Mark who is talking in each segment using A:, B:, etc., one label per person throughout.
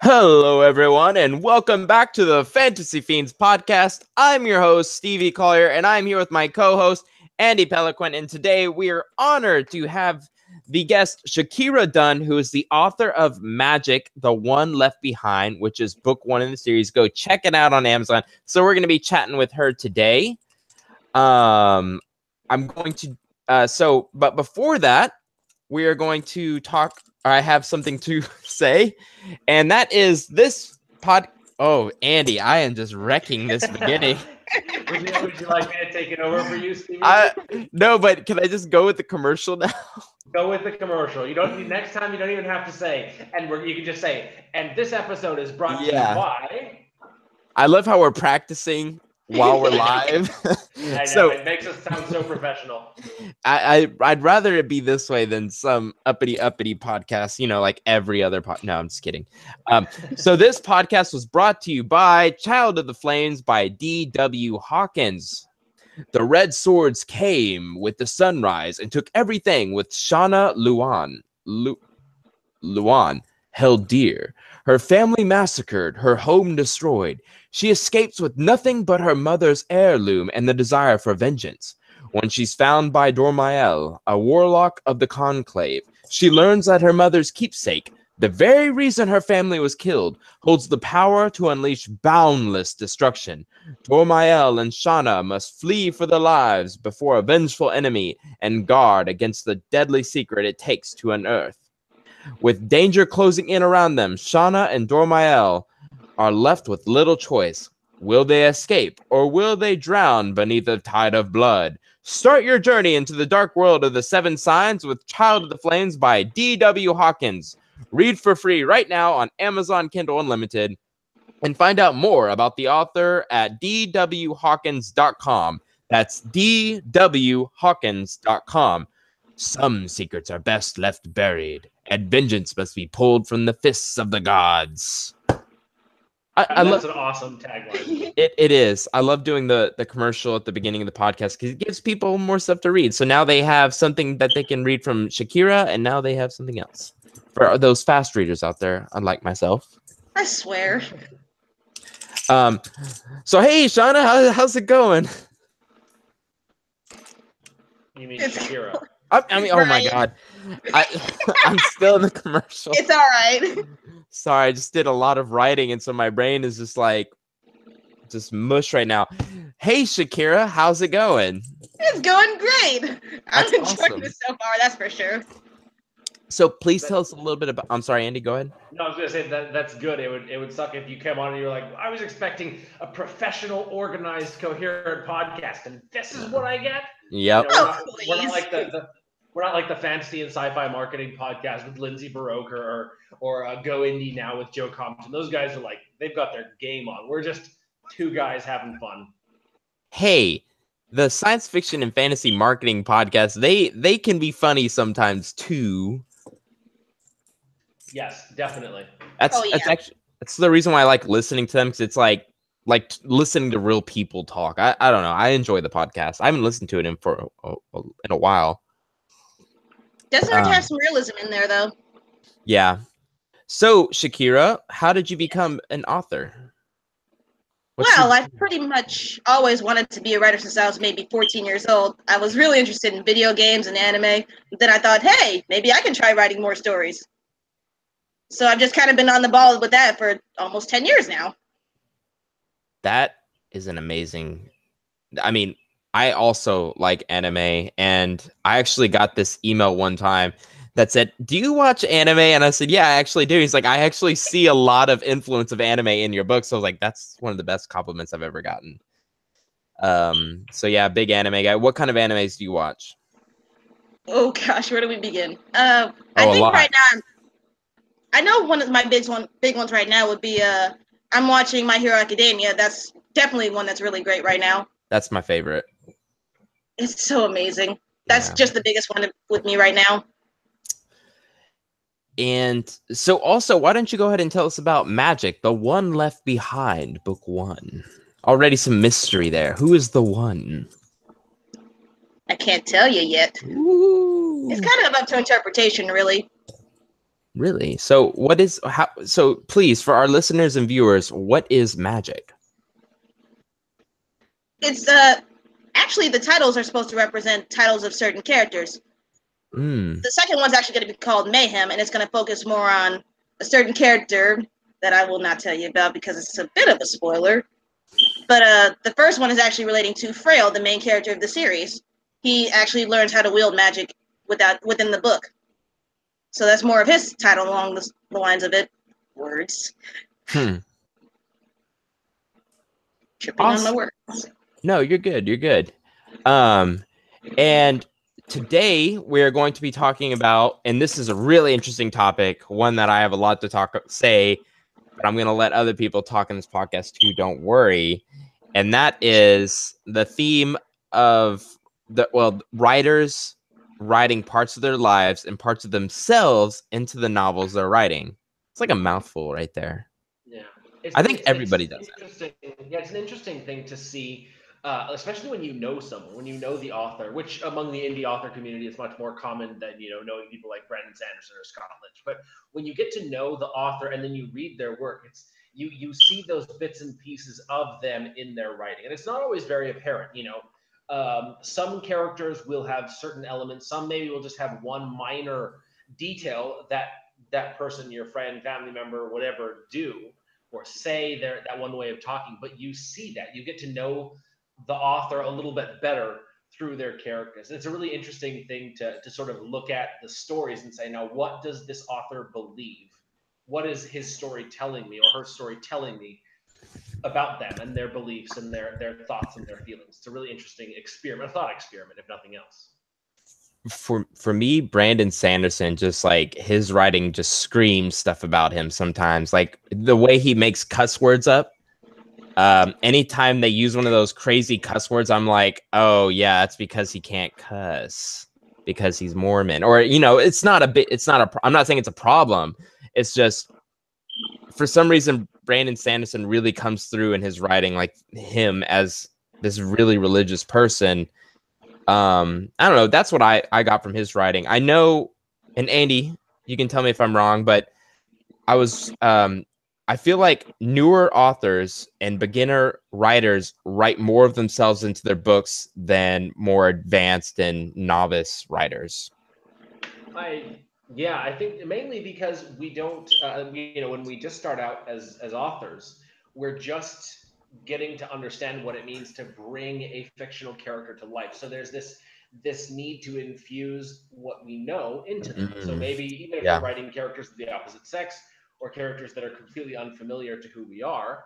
A: Hello, everyone, and welcome back to the Fantasy Fiends podcast. I'm your host, Stevie Collier, and I'm here with my co-host, Andy Peliquin, and today we are honored to have the guest, Shakyra Dunn, who is the author of Magic, The One Left Behind, which is book one in the series. Go check it out on Amazon. So we're going to be chatting with her today. I'm going to, but before that, we are going to talk. I have something to say, and that is this pod. Oh, Andy, I am just wrecking this beginning.
B: Would you like me to take it over for you, Stevie?
A: No, but can I just go with the commercial now?
B: Go with the commercial. You don't. Next time, you don't even have to say, you can just say, and this episode is brought to you by.
A: I love how we're practicing while we're live.
B: I know, it makes us sound so professional.
A: I'd rather it be this way than some uppity podcast, like every other No, I'm just kidding. So this podcast was brought to you by Child of the Flames by D.W. Hawkins. The Red Swords came with the sunrise and took everything with Shauna Luan held dear. Her family massacred, her home destroyed. She escapes with nothing but her mother's heirloom and the desire for vengeance. When she's found by Dormael, a warlock of the Conclave, she learns that her mother's keepsake, the very reason her family was killed, holds the power to unleash boundless destruction. Dormael and Shauna must flee for their lives before a vengeful enemy and guard against the deadly secret it takes to unearth. With danger closing in around them, Shauna and Dormael are left with little choice. Will they escape, or will they drown beneath a tide of blood? Start your journey into the dark world of the Seven Signs with Child of the Flames by D.W. Hawkins. Read for free right now on Amazon Kindle Unlimited, and find out more about the author at dwhawkins.com. That's dwhawkins.com. Some secrets are best left buried, and vengeance must be pulled from the fists of the gods.
B: That's an awesome tagline.
A: It is. I love doing the commercial at the beginning of the podcast because it gives people more stuff to read. So now they have something that they can read from Shakyra, and now they have something else. For those fast readers out there, unlike myself.
C: I swear.
A: So hey, Shauna, how's it going?
B: You mean Shakyra?
A: I mean, oh my God, I'm still in the commercial.
C: It's all right.
A: Sorry, I just did a lot of writing, and so my brain is just mush right now. Hey, Shakyra, how's it going?
C: It's going great. I'm enjoying
A: awesome.
C: this so far, that's for sure.
A: So please tell us a little bit about. I'm sorry, Andy, go ahead.
B: No, I was gonna say that's good. It would suck if you came on and you were like, I was expecting a professional, organized, coherent podcast, and this is what I get.
A: Yep.
B: We're not like the fantasy and sci-fi marketing podcast with Lindsay Baroque or Go Indie Now with Joe Compton. Those guys are like, they've got their game on. We're just two guys having fun.
A: Hey, the science fiction and fantasy marketing podcast, they can be funny sometimes too.
B: Yes, definitely.
A: That's the reason why I like listening to them, because it's like listening to real people talk. I don't know. I enjoy the podcast. I haven't listened to it in a while.
C: Doesn't hurt to have some realism in there, though.
A: Yeah. So, Shakyra, how did you become an author?
C: I've pretty much always wanted to be a writer since I was maybe 14 years old. I was really interested in video games and anime. Then I thought, hey, maybe I can try writing more stories. So I've just kind of been on the ball with that for almost 10 years now.
A: That is an amazing... I mean, I also like anime, and I actually got this email one time that said, do you watch anime? And I said, yeah, I actually do. He's like, I actually see a lot of influence of anime in your book. So I was like, that's one of the best compliments I've ever gotten. So yeah, big anime guy. What kind of animes do you watch?
C: Oh gosh, where do we begin? I think right now, I know one of my big ones right now would be I'm watching My Hero Academia. That's definitely one that's really great right now.
A: That's my favorite.
C: It's so amazing. That's just the biggest one with me right now.
A: And so also, why don't you go ahead and tell us about Magic, The One Left Behind, book one. Already some mystery there. Who is the one?
C: I can't tell you yet.
A: Ooh.
C: It's kind of up to interpretation, really.
A: Really? So so please, for our listeners and viewers, what is magic?
C: It's actually the titles are supposed to represent titles of certain characters. The second one's actually going to be called Mayhem, and it's going to focus more on a certain character that I will not tell you about because it's a bit of a spoiler. But the first one is actually relating to Frail, the main character of the series. He actually learns how to wield magic within the book. So that's more of his title along the lines of it. Words.
A: Tripping
C: on my words.
A: No, you're good. You're good. And today we're going to be talking about, and this is a really interesting topic, one that I have a lot to say, but I'm going to let other people talk in this podcast too. Don't worry. And that is the theme of writers writing parts of their lives and parts of themselves into the novels they're writing. It's like a mouthful right there.
B: Yeah.
A: I think everybody does
B: that. Yeah, it's an interesting thing to see, especially when you know someone, when you know the author, which among the indie author community is much more common than, knowing people like Brandon Sanderson or Scott Lynch. But when you get to know the author and then you read their work, you see those bits and pieces of them in their writing. And it's not always very apparent, some characters will have certain elements. Some maybe will just have one minor detail that person, your friend, family member, whatever, do or say that one way of talking. But you see that. You get to know the author a little bit better through their characters. It's a really interesting thing to sort of look at the stories and say, now, what does this author believe? What is his story telling me or her story telling me about them and their beliefs and their thoughts and their feelings? It's a really interesting experiment, a thought experiment, if nothing else.
A: For me, Brandon Sanderson, just like his writing just screams stuff about him sometimes. Like the way he makes cuss words up. Anytime they use one of those crazy cuss words, I'm like, oh yeah, that's because he can't cuss because he's Mormon. Or, it's not I'm not saying it's a problem. It's just for some reason, Brandon Sanderson really comes through in his writing, like him as this really religious person. I don't know. That's what I got from his writing. I know, and Andy, you can tell me if I'm wrong, but I feel like newer authors and beginner writers write more of themselves into their books than more advanced and novice writers.
B: I think mainly because we don't, when we just start out as authors, we're just getting to understand what it means to bring a fictional character to life. So there's this need to infuse what we know into them. So maybe even if we're writing characters of the opposite sex or characters that are completely unfamiliar to who we are,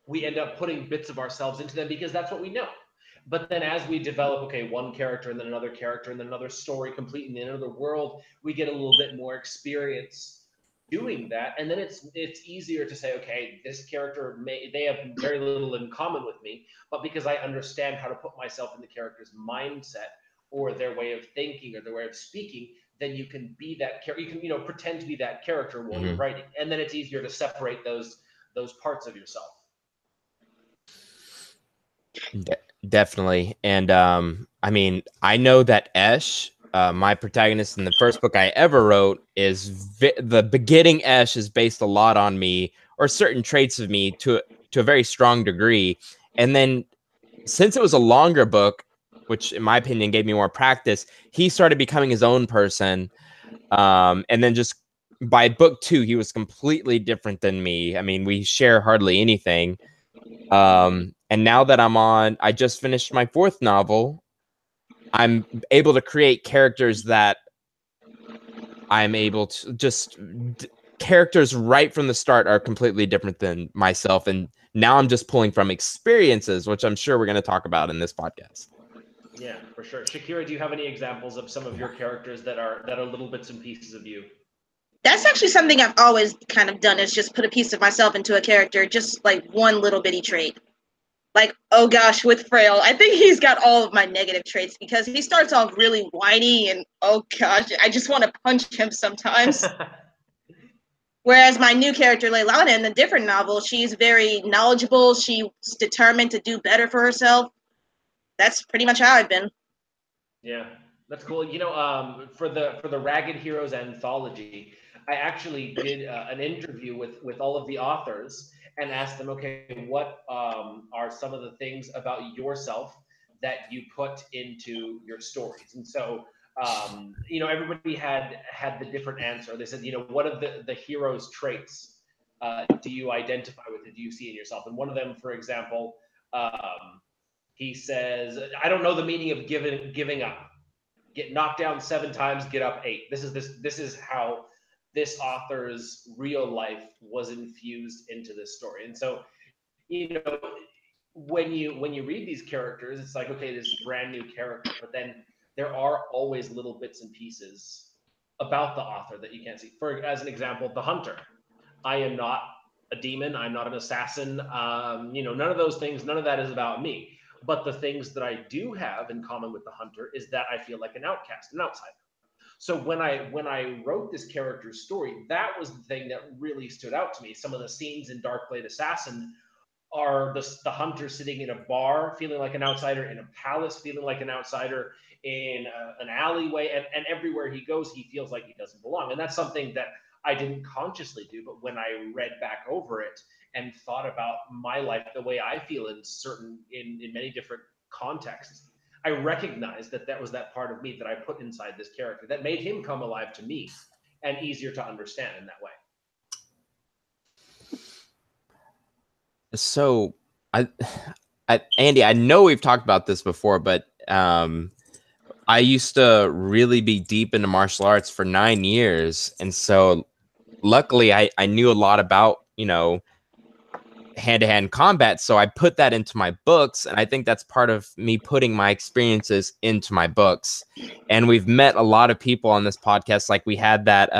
B: we end up putting bits of ourselves into them because that's what we know. But then as we develop, one character and then another character and then another story complete in another world, we get a little bit more experience doing that. And then it's easier to say, okay, this character they have very little in common with me, but because I understand how to put myself in the character's mindset or their way of thinking or their way of speaking, then you can be that character. You can, pretend to be that character while you're writing. And then it's easier to separate those parts of yourself.
A: Definitely. And I mean, I know that Esh, my protagonist in the first book I ever wrote, is the beginning Esh is based a lot on me or certain traits of me to a very strong degree. And then since it was a longer book, which in my opinion gave me more practice, he started becoming his own person. And then just by book 2, he was completely different than me. I mean, we share hardly anything. And now that I just finished my 4th novel, I'm able to create characters that I'm able to characters right from the start are completely different than myself. And now I'm just pulling from experiences, which I'm sure we're going to talk about in this podcast.
B: Yeah, for sure. Shakyra, do you have any examples of some of your characters that are little bits and pieces of you?
C: That's actually something I've always kind of done, is just put a piece of myself into a character, just like one little bitty trait. Like, oh gosh, with Frail, I think he's got all of my negative traits because he starts off really whiny and, oh gosh, I just want to punch him sometimes. Whereas my new character, Leilana, in the different novel, she's very knowledgeable. She's determined to do better for herself. That's pretty much how I've been.
B: Yeah. That's cool. You know, for the Ragged Heroes anthology, I actually did an interview with all of the authors and asked them, okay, what are some of the things about yourself that you put into your stories? And so, you know, everybody had the different answer. They said, you know, what of the hero's traits do you identify with? Do you see in yourself? And one of them, for example, he says, I don't know the meaning of giving up. Get knocked down 7 times, get up 8. This is how this author's real life was infused into this story. And so, you know, when you read these characters, it's like, okay, this brand new character, but then there are always little bits and pieces about the author that you can't see. For as an example, the hunter. I am not a demon. I'm not an assassin. You know, none of those things. None of that is about me. But the things that I do have in common with the hunter is that I feel like an outcast, an outsider. So when I wrote this character's story, that was the thing that really stood out to me. Some of the scenes in Darkblade Assassin are the hunter sitting in a bar feeling like an outsider, in a palace feeling like an outsider, in an alleyway, and everywhere he goes he feels like he doesn't belong. And that's something that I didn't consciously do, but when I read back over it and thought about my life, the way I feel in many different contexts, I recognized that that was that part of me that I put inside this character that made him come alive to me and easier to understand in that way.
A: So, Andy, I know we've talked about this before, but I used to really be deep into martial arts for 9 years, and so luckily I knew a lot about, you know, hand-to-hand combat, so I put that into my books, and I think that's part of me putting my experiences into my books. And we've met a lot of people on this podcast, like we had that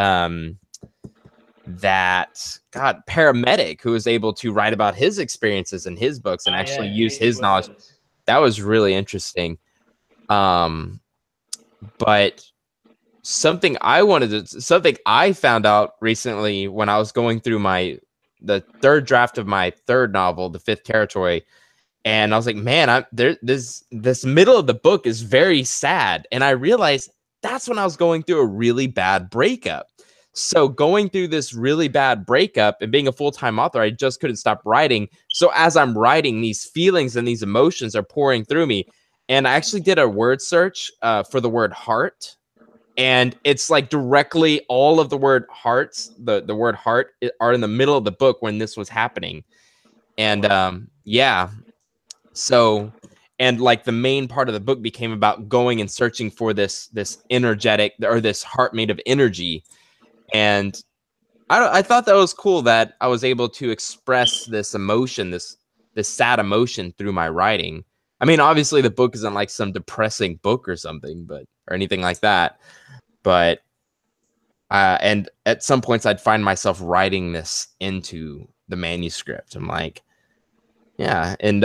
A: paramedic who was able to write about his experiences in his books and actually use his knowledge. That was really interesting. But something I found out recently when I was going through the third draft of my third novel, The Fifth Territory, and I was like, man, this middle of the book is very sad. And I realized that's when I was going through a really bad breakup. So going through this really bad breakup and being a full-time author, I just couldn't stop writing. So as I'm writing, these feelings and these emotions are pouring through me. And I actually did a word search for the word heart. And it's like directly all of the word hearts, the word heart are in the middle of the book when this was happening. And yeah. So, and like the main part of the book became about going and searching for this energetic, or this heart made of energy. And I thought that was cool that I was able to express this emotion, this sad emotion through my writing. I mean, obviously the book isn't like some depressing book or something, or anything like that. But and at some points I'd find myself writing this into the manuscript. I'm like, yeah, and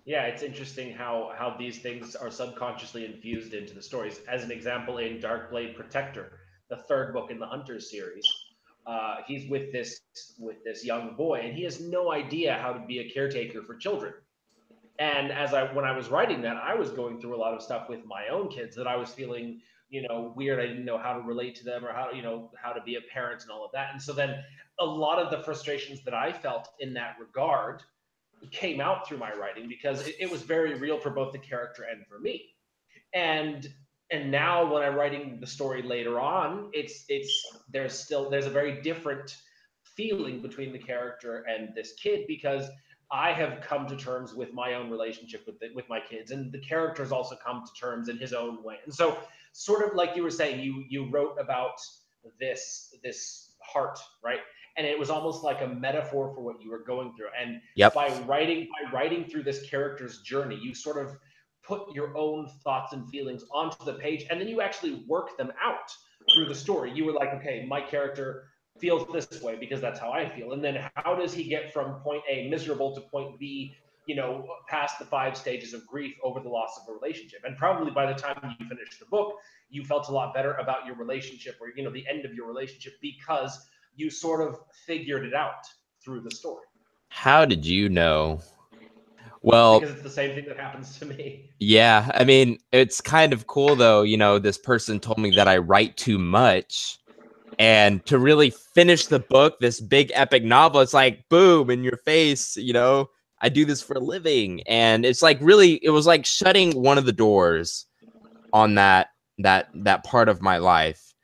B: yeah, it's interesting how these things are subconsciously infused into the stories. As an example, in Darkblade Protector, the third book in the Hunters series, he's with this young boy, and he has no idea how to be a caretaker for children. And when I was writing that, I was going through a lot of stuff with my own kids that I was feeling, you know, weird. I didn't know how to relate to them, or how to be a parent and all of that. And so then a lot of the frustrations that I felt in that regard came out through my writing, because it was very real for both the character and for me. And now when I'm writing the story later on, there's a very different feeling between the character and this kid, because I have come to terms with my own relationship with my kids, and the character's also come to terms in his own way. And so, sort of like you were saying, you wrote about this heart, right? And it was almost like a metaphor for what you were going through. And
A: yep.
B: by writing through this character's journey, you sort of put your own thoughts and feelings onto the page, and then you actually work them out through the story. You were like, okay, my character feels this way because that's how I feel. And then how does he get from point A, miserable, to point B, you know, past the 5 stages of grief over the loss of a relationship? And probably by the time you finished the book, you felt a lot better about your relationship, or, you know, the end of your relationship, because you sort of figured it out through the story.
A: How did you know? Well,
B: because it's the same thing that happens to me.
A: yeah, I mean, it's kind of cool though. You know, this person told me that I write too much. And to really finish the book, this big epic novel, it's like, boom, in your face, you know, I do this for a living. And it's like really, it was like shutting one of the doors on that part of my life.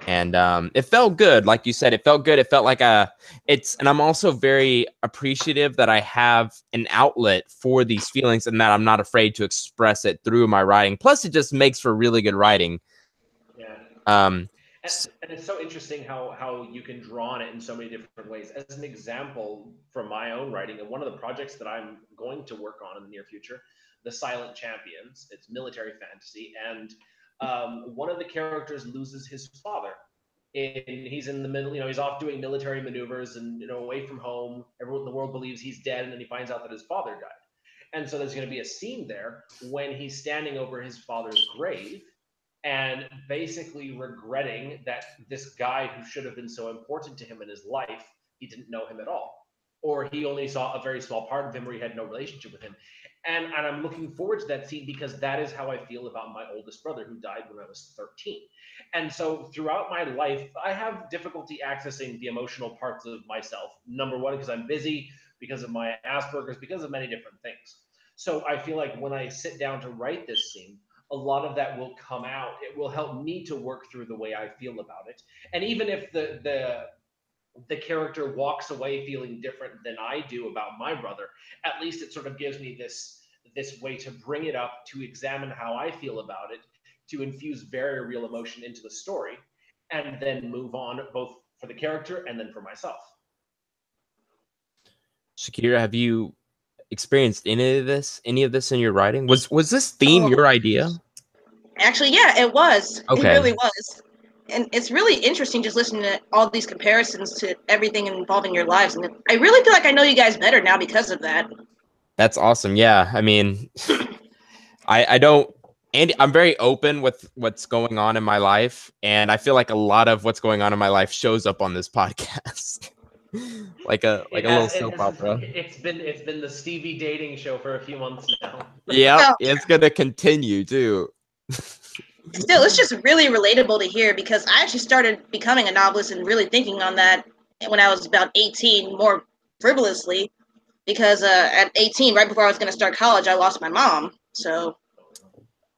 A: And it felt good. Like you said, it felt good. It felt like and I'm also very appreciative that I have an outlet for these feelings and that I'm not afraid to express it through my writing. Plus, it just makes for really good writing.
B: Yeah.
A: And
B: it's so interesting how you can draw on it in so many different ways. As an example, from my own writing, and one of the projects that I'm going to work on in the near future, The Silent Champions. It's military fantasy, and one of the characters loses his father. He's in the middle, he's off doing military maneuvers and, away from home. Everyone in the world believes he's dead, and then he finds out that his father died. And so there's going to be a scene there when he's standing over his father's grave and basically regretting that this guy who should have been so important to him in his life, he didn't know him at all. Or he only saw a very small part of him, or he had no relationship with him. And I'm looking forward to that scene because that is how I feel about my oldest brother who died when I was 13. And so throughout my life, I have difficulty accessing the emotional parts of myself. Number one, because I'm busy, because of my Asperger's, because of many different things. So I feel like when I sit down to write this scene, a lot of that will come out. It will help me to work through the way I feel about it. And even if the character walks away feeling different than I do about my brother, at least it sort of gives me this way to bring it up, to examine how I feel about it, to infuse very real emotion into the story, and then move on both for the character and then for myself.
A: Shakyra, have you experienced any of this in your writing? Was this theme your idea?
C: Actually, yeah, it was.
A: Okay.
C: It really was. And it's really interesting just listening to all these comparisons to everything involving your lives. And I really feel like I know you guys better now because of that.
A: That's awesome. Yeah. I mean, I don't, and I'm very open with what's going on in my life. And I feel like a lot of what's going on in my life shows up on this podcast. like a little soap opera.
B: It's been the Stevie dating show for a few months now.
A: Yeah, well, it's gonna continue too.
C: Still, it's just really relatable to hear because I actually started becoming a novelist and really thinking on that when I was about 18, more frivolously, because at 18, right before I was going to start college, I lost my mom. So,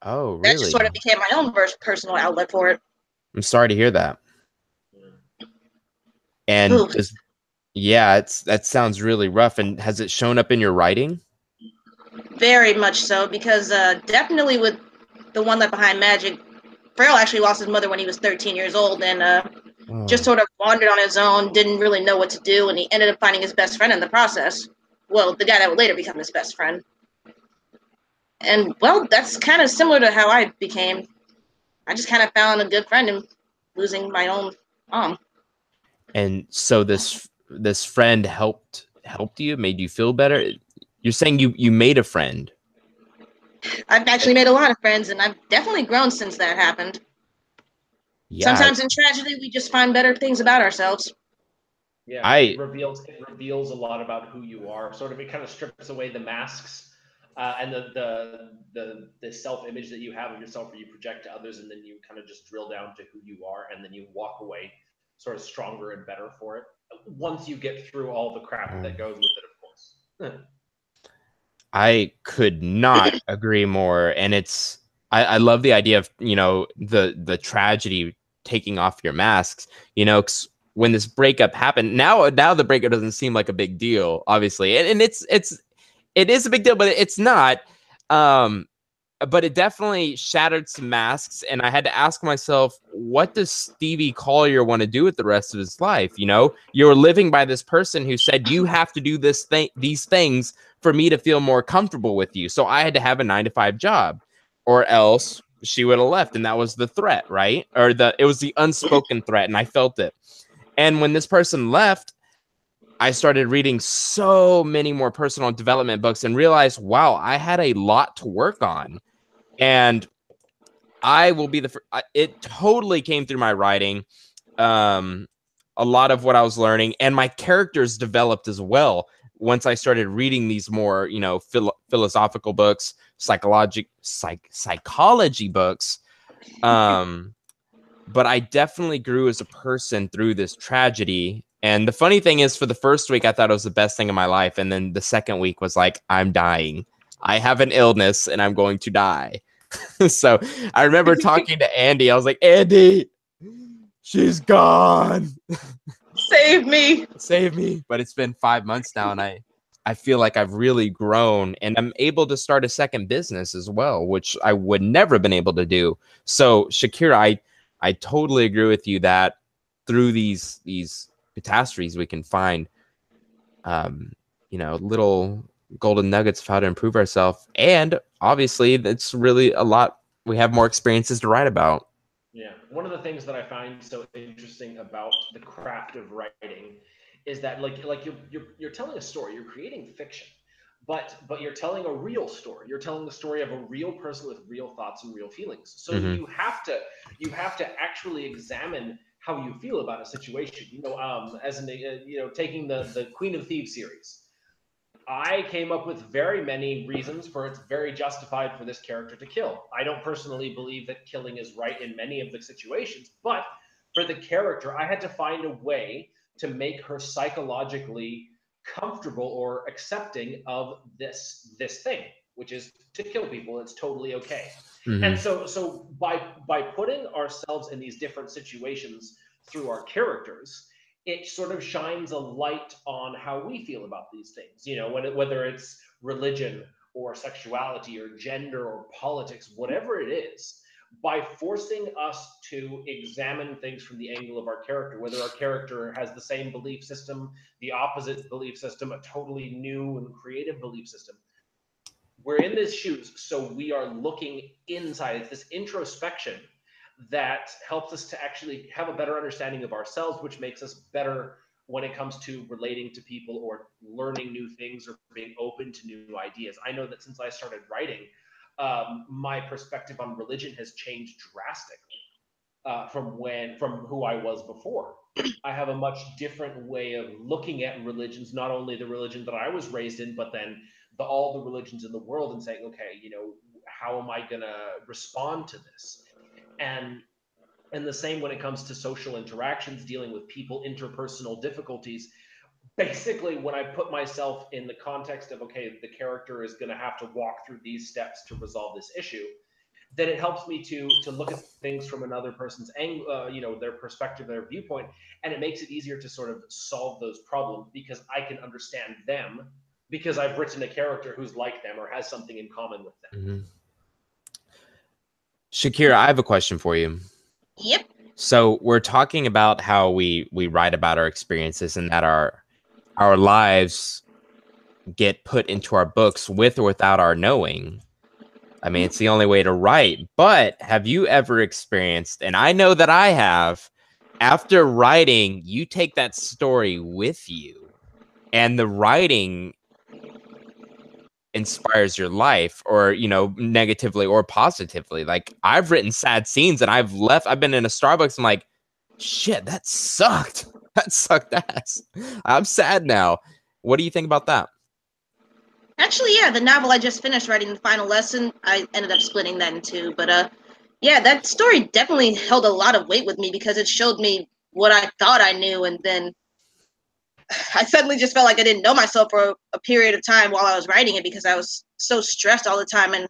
A: oh, really?
C: That just sort of became my own personal outlet for it.
A: I'm sorry to hear that. And that sounds really rough. And has it shown up in your writing?
C: Very much so, because definitely with the One Left Behind Magic, Farrell actually lost his mother when he was 13 years old and just sort of wandered on his own, didn't really know what to do, and he ended up finding his best friend in the process. Well, the guy that would later become his best friend. And, well, that's kind of similar to how I became. I just kind of found a good friend in losing my own mom.
A: And so this friend helped you, made you feel better? You're saying you made a friend.
C: I've actually made a lot of friends, and I've definitely grown since that happened. Yeah, sometimes in tragedy, we just find better things about ourselves.
B: Yeah, it reveals a lot about who you are. Sort of, it kind of strips away the masks and the self-image that you have of yourself, where you project to others, and then you kind of just drill down to who you are, and then you walk away sort of stronger and better for it. Once you get through all the crap that goes with it, of course.
A: I could not agree more. And I love the idea of, the tragedy taking off your masks, when this breakup happened. Now the breakup doesn't seem like a big deal, obviously. And it is a big deal, but it's not. But it definitely shattered some masks. And I had to ask myself, what does Stevie Collier want to do with the rest of his life? You're living by this person who said, you have to do these things for me to feel more comfortable with you. So I had to have a 9-to-5 job, or else she would have left. And that was the threat, right? Or it was the unspoken threat. And I felt it. And when this person left, I started reading so many more personal development books and realized, wow, I had a lot to work on. And I will be it totally came through my writing. A lot of what I was learning, and my characters developed as well. once I started reading these more, you know, philosophical books, psychology books. But I definitely grew as a person through this tragedy. And the funny thing is, for the first week, I thought it was the best thing in my life. And then the second week was like, I'm dying. I have an illness and I'm going to die. So I remember talking to Andy. I was like, Andy, she's gone.
C: Save me.
A: Save me. But it's been 5 months now, and I feel like I've really grown, and I'm able to start a second business as well, which I would never have been able to do. So Shakyra, I totally agree with you that through these catastrophes, we can find, you know, little golden nuggets of how to improve ourselves. And obviously, that's really a lot. We have more experiences to write about.
B: Yeah, one of the things that I find so interesting about the craft of writing is that like you're telling a story, you're creating fiction, but you're telling a real story. You're telling the story of a real person with real thoughts and real feelings. So you have to actually examine how you feel about a situation. You know, as in you know, taking the Queen of Thieves series. I came up with very many reasons for it's very justified for this character to kill. I don't personally believe that killing is right in many of the situations, but for the character, I had to find a way to make her psychologically comfortable or accepting of this thing, which is to kill people. It's totally okay. And so by putting ourselves in these different situations through our characters, it sort of shines a light on how we feel about these things, you know, whether it's religion or sexuality or gender or politics, whatever it is, by forcing us to examine things from the angle of our character, whether our character has the same belief system, the opposite belief system, a totally new and creative belief system. We're in these shoes, so we are looking inside. It's this introspection that helps us to actually have a better understanding of ourselves, which makes us better when it comes to relating to people or learning new things or being open to new ideas. I know that since I started writing, my perspective on religion has changed drastically from who I was before. I have a much different way of looking at religions, not only the religion that I was raised in, but then all the religions in the world, and saying, okay, you know, how am I going to respond to this? And the same when it comes to social interactions, dealing with people, interpersonal difficulties. Basically, when I put myself in the context of, okay, the character is going to have to walk through these steps to resolve this issue, then it helps me to look at things from another person's angle, you know, their perspective, their viewpoint, and it makes it easier to sort of solve those problems because I can understand them because I've written a character who's like them or has something in common with them.
A: Shakyra, I have a question for you.
C: Yep.
A: So we're talking about how we write about our experiences and that our lives get put into our books with or without our knowing. I mean, it's the only way to write. But have you ever experienced, and I know that I have, after writing, you take that story with you, and the writing inspires your life, or, you know, negatively or positively. Like, I've written sad scenes and I've been in a Starbucks, I'm like, shit, that sucked. That sucked ass. I'm sad now. What do you think about that?
C: Actually, yeah, the novel I just finished writing, The Final Lesson, I ended up splitting that in two. But yeah, that story definitely held a lot of weight with me because it showed me what I thought I knew, and then I suddenly just felt like I didn't know myself for a period of time while I was writing it because I was so stressed all the time, and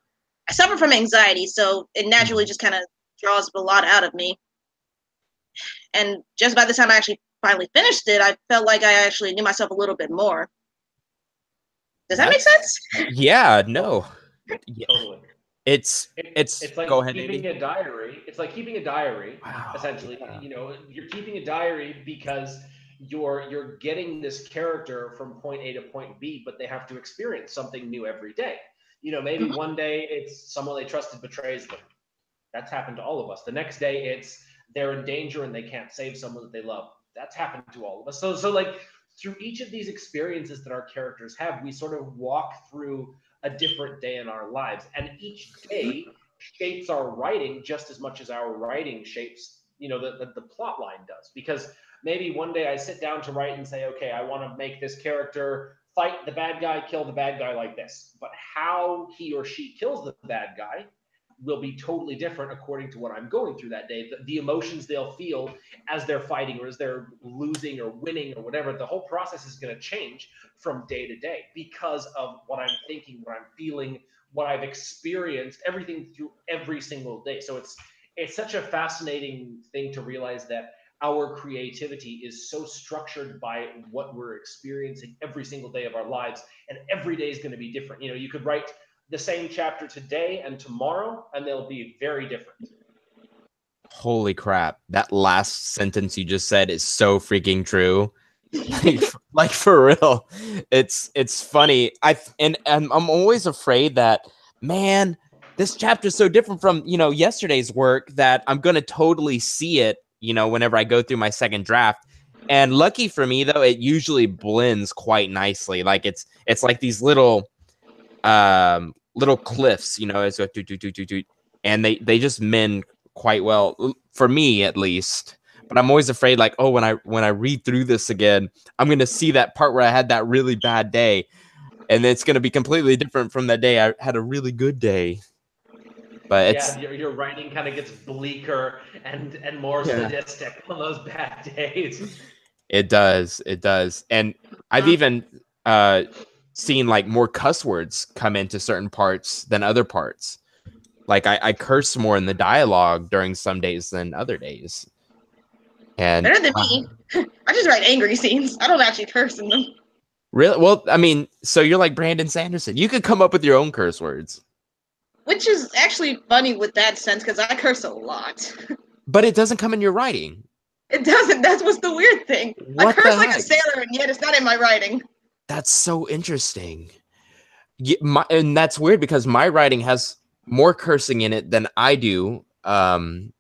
C: I suffer from anxiety, so it naturally just kind of draws a lot out of me. And just by the time I actually finally finished it, I felt like I actually knew myself a little bit more. Does that make sense?
A: Yeah, no.
B: Yeah. Totally.
A: It's
B: like
A: go ahead,
B: keeping
A: Andy.
B: a diary. It's like keeping a diary.
A: Wow,
B: essentially,
A: yeah.
B: you know, you're keeping a diary because you're getting this character from point A to point B, but they have to experience something new every day. You know, maybe one day it's someone they trusted betrays them. That's happened to all of us. The next day it's they're in danger and they can't save someone that they love. That's happened to all of us. So like through each of these experiences that our characters have, we sort of walk through a different day in our lives, and each day shapes our writing just as much as our writing shapes, you know, the plot line does. Because maybe one day I sit down to write and say, okay, I want to make this character fight the bad guy, kill the bad guy like this. But how he or she kills the bad guy will be totally different according to what I'm going through that day. The emotions they'll feel as they're fighting or as they're losing or winning or whatever, the whole process is going to change from day to day because of what I'm thinking, what I'm feeling, what I've experienced, everything through every single day. So it's such a fascinating thing to realize that our creativity is so structured by what we're experiencing every single day of our lives, and every day is going to be different. You know, you could write the same chapter today and tomorrow, and they'll be very different.
A: Holy crap. That last sentence you just said is so freaking true. like for real. It's funny. And I'm always afraid that, man, this chapter is so different from, yesterday's work that I'm going to totally see it, whenever I go through my second draft. And lucky for me though, it usually blends quite nicely. Like it's like these little cliffs, it's like and they just mend quite well for me at least. But I'm always afraid, like, oh, when I read through this again, I'm gonna see that part where I had that really bad day, and it's gonna be completely different from that day I had a really good day. But it's
B: your writing kind of gets bleaker and more sadistic on those bad days.
A: It does, and I've even seen like more cuss words come into certain parts than other parts. Like I curse more in the dialogue during some days than other days. And
C: better than me. I just write angry scenes. I don't actually curse in them.
A: Really? Well, I mean, so you're like Brandon Sanderson. You could come up with your own curse words.
C: Which is actually funny with that sense, because I curse a lot.
A: But it doesn't come in your writing.
C: It doesn't. That's what's the weird thing.
A: What
C: I curse like a sailor, and yet it's not in my writing.
A: That's so interesting. And that's weird because my writing has more cursing in it than I do. Wow.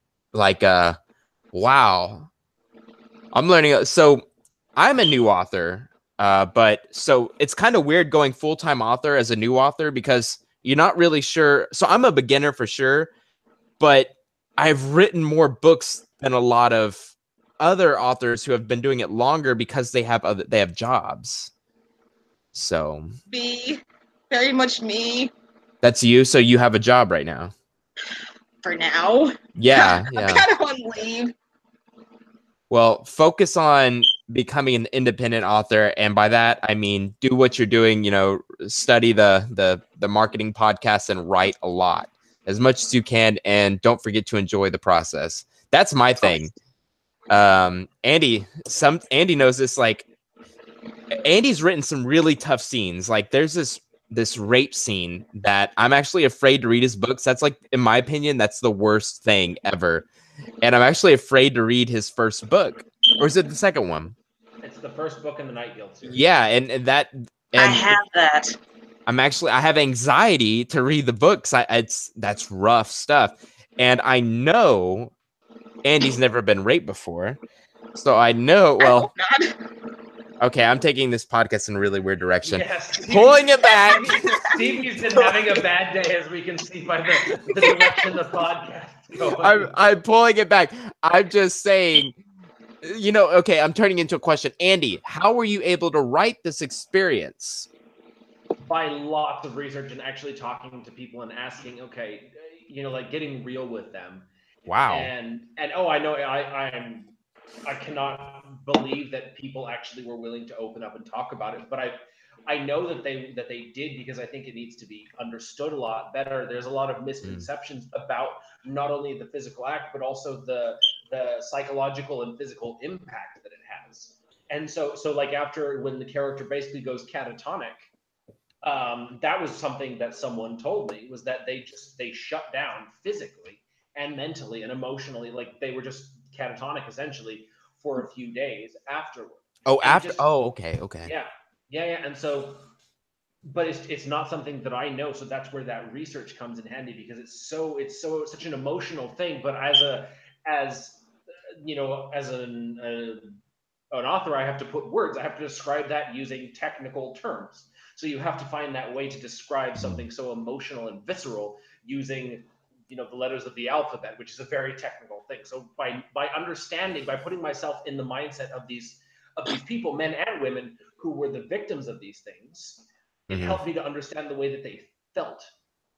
A: I'm learning. So I'm a new author, but so it's kind of weird going full-time author as a new author because you're not really sure. So I'm a beginner for sure, but I've written more books than a lot of other authors who have been doing it longer because they have jobs. So
C: me, very much me.
A: That's you. So you have a job right now.
C: For now.
A: Yeah.
C: I'm kind of on leave.
A: Well, focus on becoming an independent author, and by that I mean do what you're doing. Study the marketing podcast and write a lot, as much as you can, and don't forget to enjoy the process. That's my thing. Andy knows this. Like, Andy's written some really tough scenes. Like, there's this rape scene that I'm actually afraid to read his books. That's like, in my opinion, that's the worst thing ever. And I'm actually afraid to read his first book. Or is it the second one?
B: It's the first book in the Night Guild series.
A: Yeah, and that... And
C: I have that.
A: I have anxiety to read the books. That's rough stuff. And I know Andy's never been raped before. So I know, well... Okay, I'm taking this podcast in a really weird direction.
B: Yes,
A: Pulling it back.
B: Stevie's been having a bad day, as we can see by the direction the podcast going.
A: I'm pulling it back. I'm just saying, okay, I'm turning into a question. Andy, how were you able to write this experience?
B: By lots of research and actually talking to people and asking, okay, like getting real with them.
A: Wow.
B: And oh, I know, I cannot believe that people actually were willing to open up and talk about it. But I know that they did, because I think it needs to be understood a lot better. There's a lot of misconceptions about not only the physical act, but also the psychological and physical impact that it has. And so like after, when the character basically goes catatonic, that was something that someone told me, was that they shut down physically and mentally and emotionally. Like, they were just catatonic essentially for a few days afterward.
A: Okay.
B: Yeah. And so, but it's not something that I know. So that's where that research comes in handy, because it's such an emotional thing. But as an author, I have to put words. I have to describe that using technical terms. So you have to find that way to describe something so emotional and visceral using, the letters of the alphabet, which is a very technical thing. So by understanding, by putting myself in the mindset of these people, men and women, who were the victims of these things, it helped me to understand the way that they felt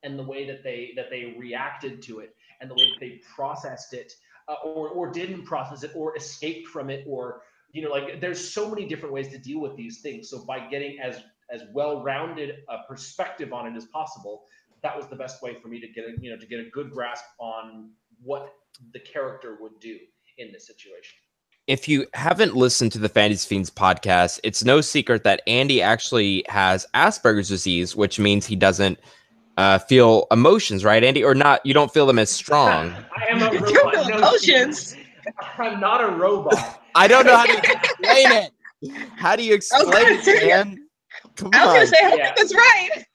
B: and the way that they reacted to it and the way that they processed it, or didn't process it, or escaped from it, or like there's so many different ways to deal with these things. So by getting as well-rounded a perspective on it as possible, that was the best way for me to get a good grasp on what the character would do in this situation.
A: If you haven't listened to the Fantasy Fiends podcast, it's no secret that Andy actually has Asperger's disease, which means he doesn't feel emotions, right, Andy? Or not? You don't feel them as strong.
B: I am a robot.
C: You feel emotions.
B: I'm not a robot.
A: I don't know how to explain it. How do you explain it, man? Come on.
C: I was going to say, I think that's right.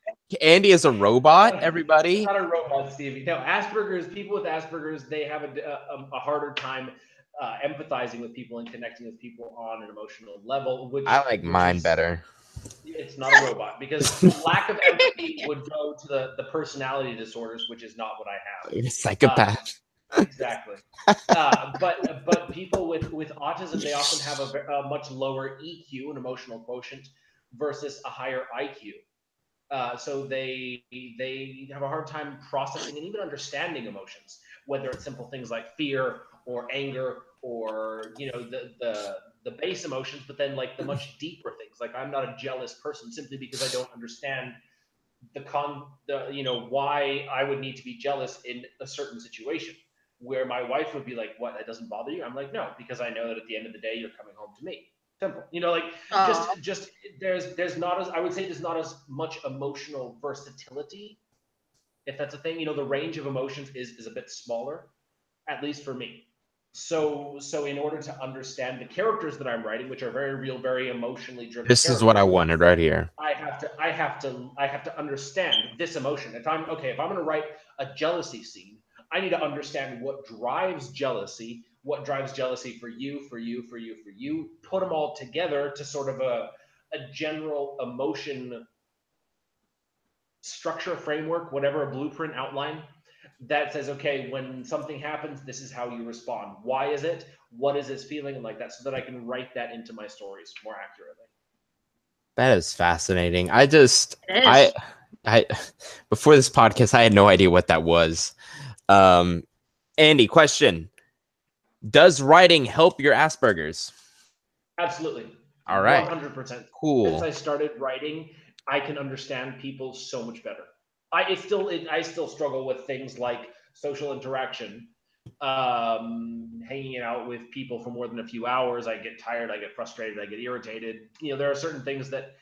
A: Andy is a robot, everybody.
B: Not a robot, Stevie. No, Asperger's, people with Asperger's, they have a harder time empathizing with people and connecting with people on an emotional level.
A: I like mine better.
B: It's not a robot, because lack of empathy would go to the personality disorders, which is not what I have.
A: Psychopath.
B: Exactly. But people with autism, they often have a much lower EQ, an emotional quotient, versus a higher IQ. So they have a hard time processing and even understanding emotions, whether it's simple things like fear or anger or the base emotions, but then like the much deeper things. Like, I'm not a jealous person simply because I don't understand why I would need to be jealous in a certain situation, where my wife would be like, "What? That doesn't bother you?" I'm like, "No, because I know that at the end of the day, you're coming home to me." Simple. Just there's not as, I would say, there's not as much emotional versatility, if that's a thing. The range of emotions is a bit smaller, at least for me. So in order to understand the characters that I'm writing, which are very real, very emotionally driven,
A: this is what I wanted right here.
B: I have to understand this emotion. If I'm going to write a jealousy scene, I need to understand what drives jealousy, for you, put them all together to sort of a general emotion structure, framework, whatever, a blueprint outline that says, okay, when something happens, this is how you respond. Why is it? What is this feeling? And like that, so that I can write that into my stories more accurately.
A: That is fascinating. I before this podcast, I had no idea what that was. Andy, question. Does writing help your Asperger's?
B: Absolutely.
A: All right.
B: 100%.
A: Cool.
B: Since I started writing, I can understand people so much better. I still struggle with things like social interaction, hanging out with people for more than a few hours. I get tired, I get frustrated, I get irritated. There are certain things that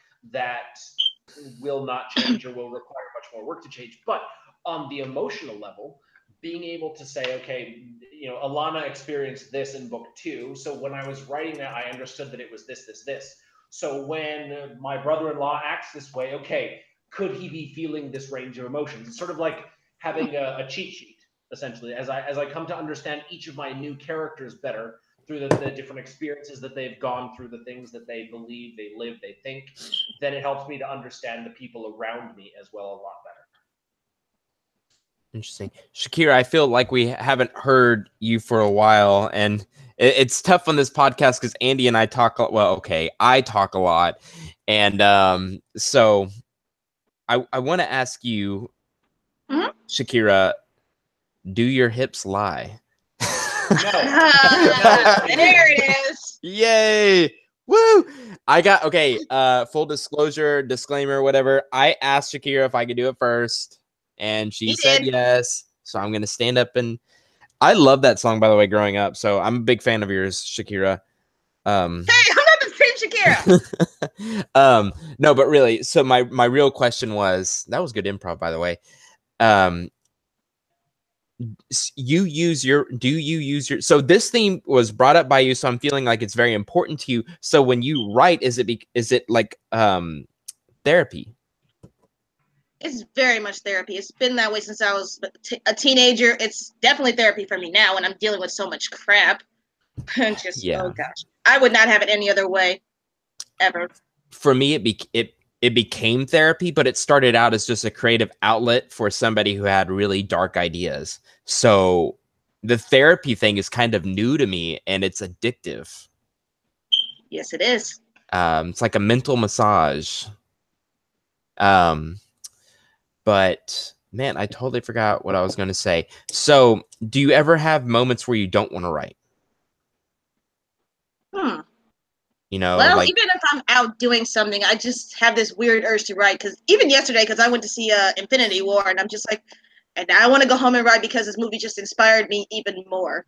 B: will not change or will require much more work to change. But on the emotional level, being able to say, okay, Alana experienced this in book 2. So when I was writing that, I understood that it was this. So when my brother-in-law acts this way, okay, could he be feeling this range of emotions? It's sort of like having a cheat sheet, essentially. As I come to understand each of my new characters better through the different experiences that they've gone through, the things that they believe, they live, they think, then it helps me to understand the people around me as well a lot better.
A: Interesting. Shakyra, I feel like we haven't heard you for a while, and it's tough on this podcast because Andy and I talk. Well, okay, I talk a lot, and so I want to ask you, Shakyra, do your hips lie?
B: No.
C: There it is.
A: Yay! Woo! I got full disclosure, disclaimer, whatever. I asked Shakyra if I could do it first, and she said yes. So I'm gonna stand up, and I love that song, by the way, growing up. So I'm a big fan of yours, Shakyra.
C: Hey, I'm not the same Shakyra.
A: No, but really, so my real question was, that was good improv, by the way. Do you use your, so this theme was brought up by you, so I'm feeling like it's very important to you. So when you write, is it like therapy?
C: It's very much therapy. It's been that way since I was a teenager. It's definitely therapy for me now when I'm dealing with so much crap. Oh gosh, I would not have it any other way, ever.
A: For me, it became therapy, but it started out as just a creative outlet for somebody who had really dark ideas. So the therapy thing is kind of new to me, and it's addictive.
C: Yes, it is.
A: It's like a mental massage. But man, I totally forgot what I was going to say. So, do you ever have moments where you don't want to write? You know,
C: well,
A: like,
C: even if I'm out doing something, I just have this weird urge to write. Because even yesterday, because I went to see Infinity War, and I'm just like, and I want to go home and write because this movie just inspired me even more.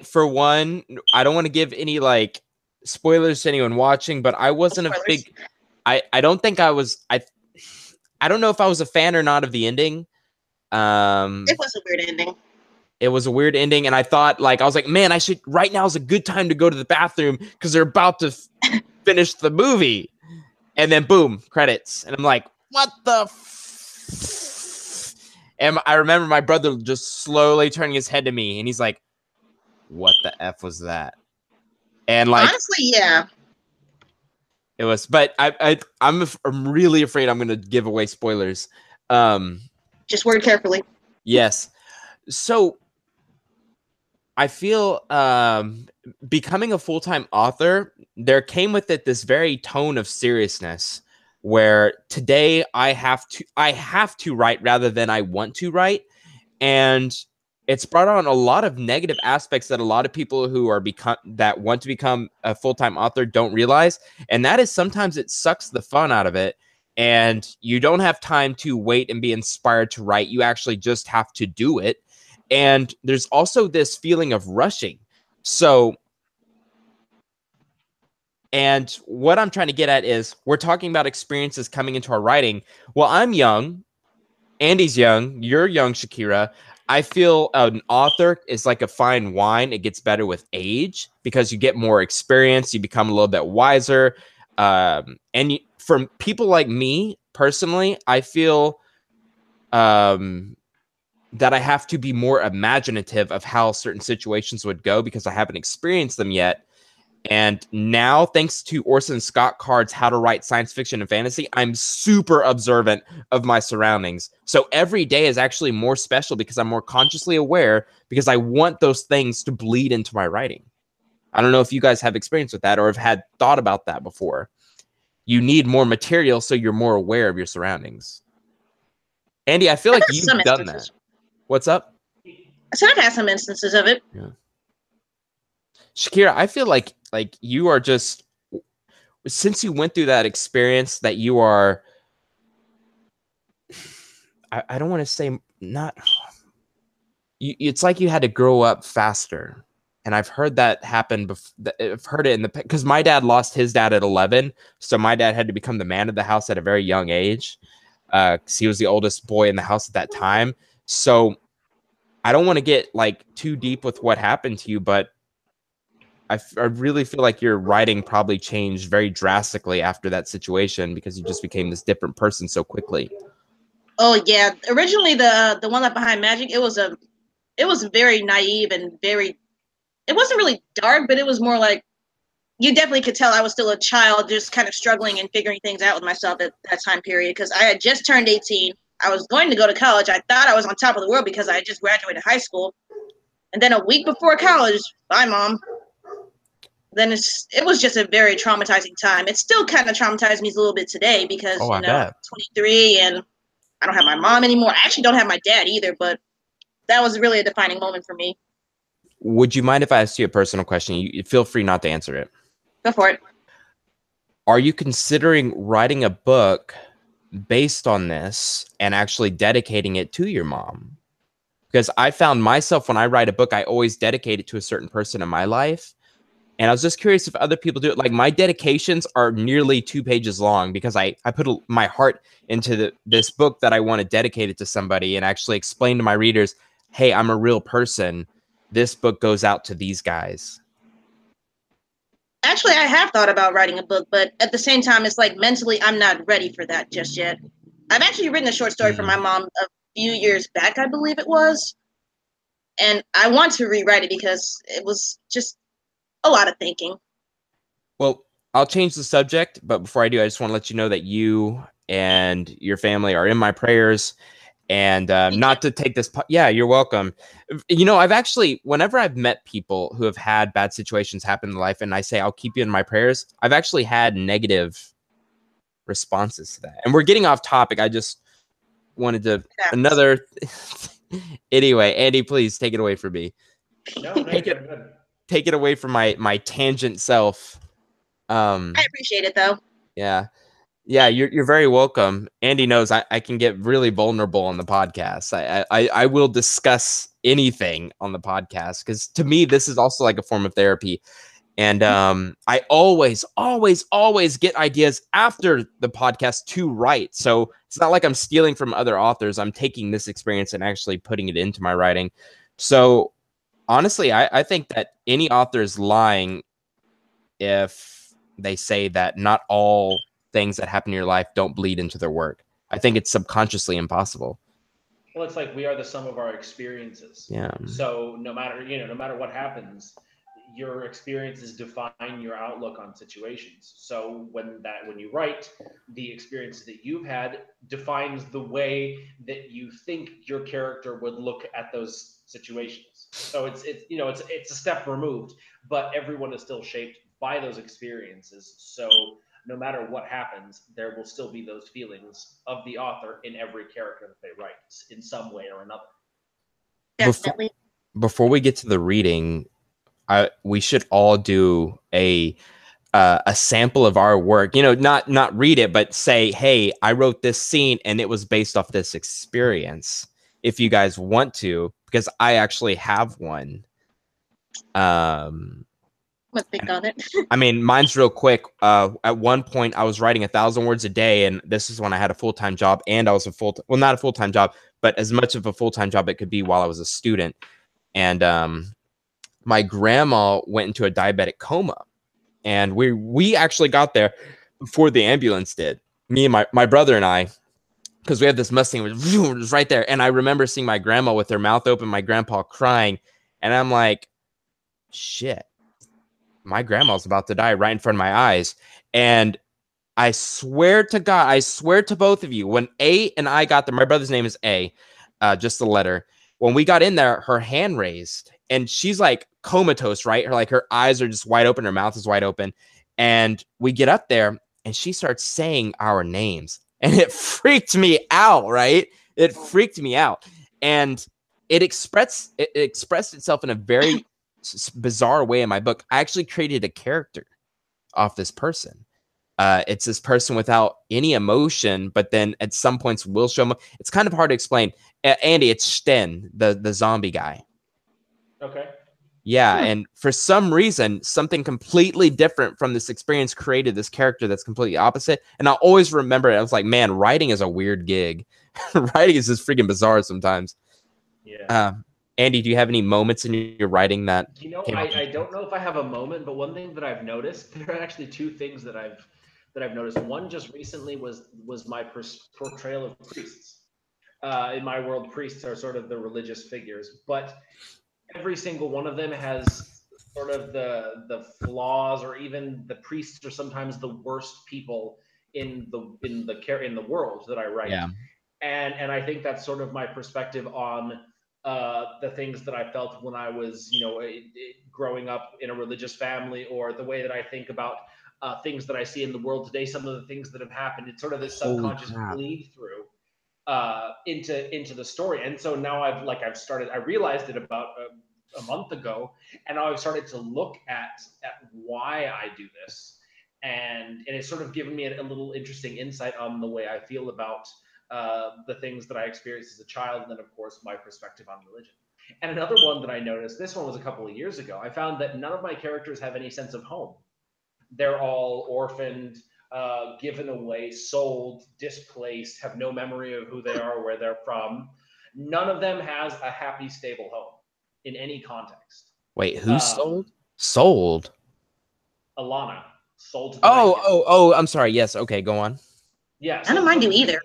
A: for one, I don't want to give any like spoilers to anyone watching, but I wasn't a big. I don't think I was. I don't know if I was a fan or not of the ending.
C: It was a weird ending.
A: It was a weird ending, and I thought, like, I was like, man, right now is a good time to go to the bathroom because they're about to finish the movie. And then boom, credits. And I'm like, what the And I remember my brother just slowly turning his head to me, and he's like, what the F was that? And like,
C: honestly, yeah.
A: It was, but I'm really afraid I'm going to give away spoilers.
C: Just word carefully.
A: Yes. So I feel becoming a full-time author, there came with it this very tone of seriousness where today I have to write rather than I want to write. And it's brought on a lot of negative aspects that a lot of people who that want to become a full-time author don't realize. And that is sometimes it sucks the fun out of it. And you don't have time to wait and be inspired to write. You actually just have to do it. And there's also this feeling of rushing. So, and what I'm trying to get at is we're talking about experiences coming into our writing. Well, I'm young. Andy's young. You're young, Shakyra. I feel an author is like a fine wine. It gets better with age because you get more experience. You become a little bit wiser. From people like me, personally, I feel that I have to be more imaginative of how certain situations would go because I haven't experienced them yet. And now, thanks to Orson Scott Card's How to Write Science Fiction and Fantasy, I'm super observant of my surroundings. So every day is actually more special because I'm more consciously aware because I want those things to bleed into my writing. I don't know if you guys have experience with that or have had thought about that before. You need more material so you're more aware of your surroundings. Andy, I feel like you've done that. What's up?
C: I said I've had some instances of it.
A: Yeah. Shakyra, I feel like you are just, since you went through that experience, that you are, I don't want to say not, it's like you had to grow up faster. And I've heard that happen before. I've heard it because my dad lost his dad at 11. So my dad had to become the man of the house at a very young age. Because he was the oldest boy in the house at that time. So I don't want to get like too deep with what happened to you, but I really feel like your writing probably changed very drastically after that situation because you just became this different person so quickly.
C: Oh yeah, originally the one that behind Magic, it was very naive and very, it wasn't really dark, but it was more like, you definitely could tell I was still a child, just kind of struggling and figuring things out with myself at that time period because I had just turned 18. I was going to go to college. I thought I was on top of the world because I had just graduated high school. And then a week before college, bye, Mom. Then it was just a very traumatizing time. It still kind of traumatized me a little bit today because, I'm 23 and I don't have my mom anymore. I actually don't have my dad either, but that was really a defining moment for me.
A: Would you mind if I asked you a personal question? You feel free not to answer it.
C: Go for it.
A: Are you considering writing a book based on this and actually dedicating it to your mom? Because I found myself, when I write a book, I always dedicate it to a certain person in my life. And I was just curious if other people do it. Like, my dedications are nearly 2 pages long because I put my heart into this book that I want to dedicate it to somebody and actually explain to my readers, hey, I'm a real person. This book goes out to these guys.
C: Actually, I have thought about writing a book, but at the same time, it's like mentally, I'm not ready for that just yet. I've actually written a short story for my mom a few years back, I believe it was. And I want to rewrite it because it was just a lot of thinking.
A: Well, I'll change the subject, but before I do, I just want to let you know that you and your family are in my prayers. And not to take this, yeah, you're welcome. You know, whenever I've met people who have had bad situations happen in life, and I say I'll keep you in my prayers, I've actually had negative responses to that. And we're getting off topic. I just wanted to another. Anyway, Andy, please take it away from me.
B: No,
A: take it away from my tangent self.
C: I appreciate it though.
A: Yeah. Yeah, you're very welcome. Andy knows I can get really vulnerable on the podcast. I will discuss anything on the podcast because to me this is also like a form of therapy. And I always get ideas after the podcast to write. So it's not like I'm stealing from other authors. I'm taking this experience and actually putting it into my writing. So honestly, I think that any author is lying if they say that not all things that happen in your life don't bleed into their work. I think it's subconsciously impossible.
B: Well, it's like we are the sum of our experiences.
A: Yeah.
B: So no matter what happens, your experiences define your outlook on situations. So when you write, the experiences that you've had defines the way that you think your character would look at those situations. So it's a step removed, but everyone is still shaped by those experiences. So no matter what happens, there will still be those feelings of the author in every character that they write in some way or another.
C: Definitely.
A: Before we get to the reading, we should all do a sample of our work. You know, not read it, but say, "Hey, I wrote this scene, and it was based off this experience." If you guys want to, because I actually have one.
C: Let's think on it.
A: I mean, mine's real quick. At one point, I was writing 1,000 words a day, and this is when I had a full-time job, and I was not a full-time job, but as much of a full-time job it could be while I was a student. And my grandma went into a diabetic coma, and we actually got there before the ambulance did. Me and my brother and I, because we had this Mustang, it was right there, and I remember seeing my grandma with her mouth open, my grandpa crying, and I'm like, shit. My grandma's about to die right in front of my eyes. And I swear to God, I swear to both of you, when A and I got there, my brother's name is A, just the letter. When we got in there, her hand raised and she's like comatose, right? Her eyes are just wide open. Her mouth is wide open. And we get up there and she starts saying our names and it freaked me out, right? It freaked me out. And it expressed itself in a very bizarre way in my book. I actually created a character off this person. It's this person without any emotion, but then at some points will show. It's kind of hard to explain. Andy, it's Sten, the zombie guy.
B: Okay.
A: Yeah, and for some reason, something completely different from this experience created this character that's completely opposite. And I'll always remember it. I was like, man, writing is a weird gig. Writing is just freaking bizarre sometimes.
B: Yeah.
A: Andy, do you have any moments in your writing that?
B: I don't know if I have a moment, but one thing that I've noticed, there are actually two things that I've noticed. One just recently was my portrayal of priests. In my world, priests are sort of the religious figures, but every single one of them has sort of the flaws, or even the priests are sometimes the worst people in the world that I write.
A: Yeah.
B: And I think that's sort of my perspective on the things that I felt when I was, growing up in a religious family, or the way that I think about things that I see in the world today, some of the things that have happened. It's sort of this subconscious bleed through into the story. And so now I realized it about a month ago, and now I've started to look at why I do this. And it's sort of given me a little interesting insight on the way I feel about the things that I experienced as a child, and then of course my perspective on religion. And another one that I noticed, this one was a couple of years ago, I found that none of my characters have any sense of home. They're all orphaned, given away, sold, displaced, have no memory of who they are, where they're from. None of them has a happy, stable home in any context.
A: Wait, who sold? Sold?
B: Alana. Sold to the
A: I'm sorry. Yes. Okay, go on.
B: Yeah.
C: I don't mind you either.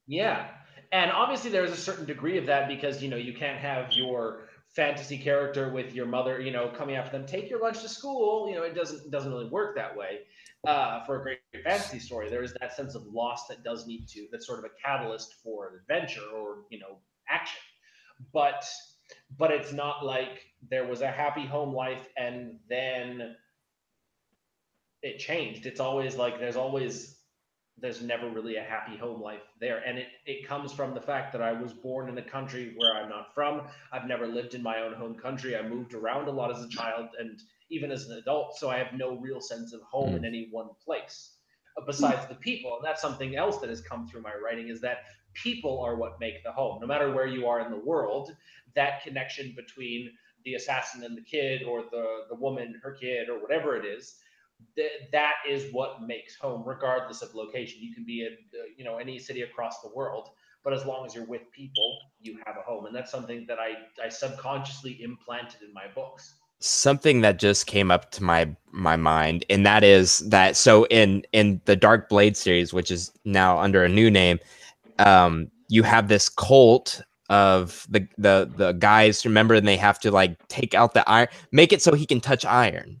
B: Yeah. And obviously there's a certain degree of that because, you can't have your fantasy character with your mother, coming after them, take your lunch to school. It doesn't really work that way. For a great fantasy story, there is that sense of loss that's sort of a catalyst for an adventure or action. But it's not like there was a happy home life and then it changed. It's always like there's never really a happy home life there. And it comes from the fact that I was born in a country where I'm not from. I've never lived in my own home country. I moved around a lot as a child and even as an adult. So I have no real sense of home in any one place besides the people. And that's something else that has come through my writing, is that people are what make the home. No matter where you are in the world, that connection between the assassin and the kid, or the woman, her kid, or whatever it is, that is what makes home, regardless of location. You can be in any city across the world, but as long as you're with people, you have a home. And that's something that I subconsciously implanted in my books.
A: Something that just came up to my mind, and that is that, so in the Dark Blade series, which is now under a new name, you have this cult of the guys, remember, and they have to like take out the iron, make it so he can touch iron.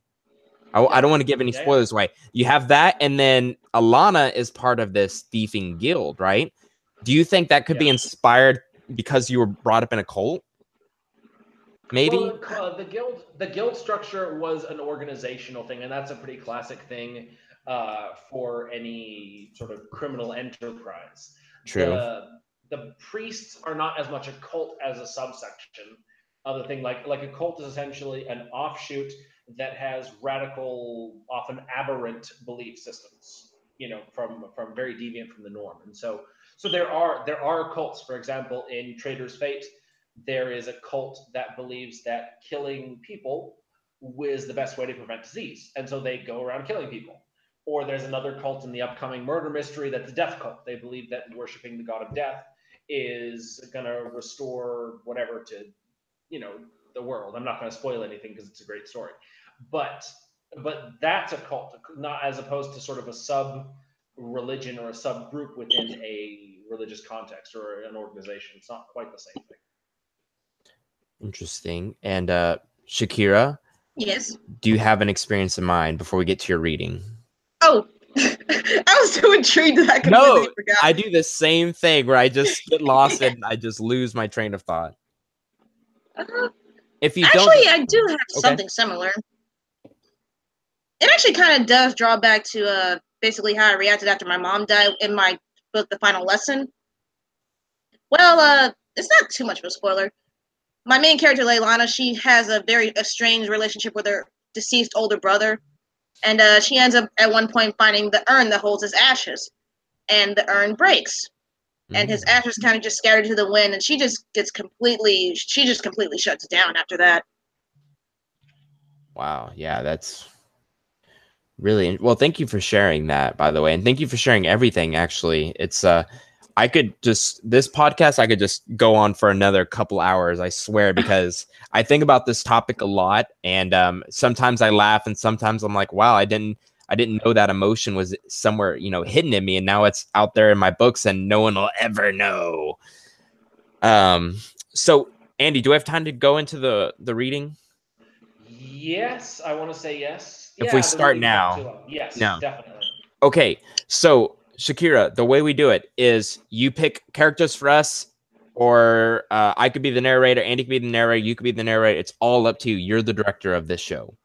A: I don't want to give any spoilers away. You have that, and then Alana is part of this thieving guild, right? Do you think that could be inspired because you were brought up in a cult? Maybe.
B: Well, the guild structure was an organizational thing, and that's a pretty classic thing for any sort of criminal enterprise.
A: True.
B: The priests are not as much a cult as a subsection of the thing. Like a cult is essentially an offshoot that has radical, often aberrant belief systems, from very deviant from the norm. And so there are cults. For example, in Trader's Fate, there is a cult that believes that killing people is the best way to prevent disease, and so they go around killing people. Or there's another cult in the upcoming murder mystery that's a death cult. They believe that worshiping the god of death is going to restore whatever to the world. I'm not going to spoil anything because it's a great story. But that's a cult, not as opposed to sort of a sub-religion or a subgroup within a religious context or an organization. It's not quite the same thing.
A: Interesting. And Shakyra?
C: Yes?
A: Do you have an experience in mind before we get to your reading?
C: Oh, I was so intrigued that I completely forgot.
A: I do the same thing where I just get lost and I just lose my train of thought. If you
C: actually, I do have something similar. It actually kind of does draw back to basically how I reacted after my mom died in my book, The Final Lesson. Well, it's not too much of a spoiler. My main character, Leilana, she has a very estranged relationship with her deceased older brother. And she ends up at one point finding the urn that holds his ashes. And the urn breaks. And his ashes kind of just scattered to the wind. And she just completely shuts down after that.
A: Wow. Yeah, that's really well. Thank you for sharing that, by the way. And thank you for sharing everything, actually. It's this podcast, I could just go on for another couple hours, I swear, because I think about this topic a lot. And sometimes I laugh and sometimes I'm like, wow, I didn't know that emotion was somewhere, hidden in me. And now it's out there in my books and no one will ever know. So Andy, do I have time to go into the reading?
B: Yes, I want to say yes.
A: If we start now.
B: Yes, definitely.
A: Okay, so Shakyra, the way we do it is you pick characters for us, or I could be the narrator, Andy could be the narrator, you could be the narrator. It's all up to you. You're the director of this show.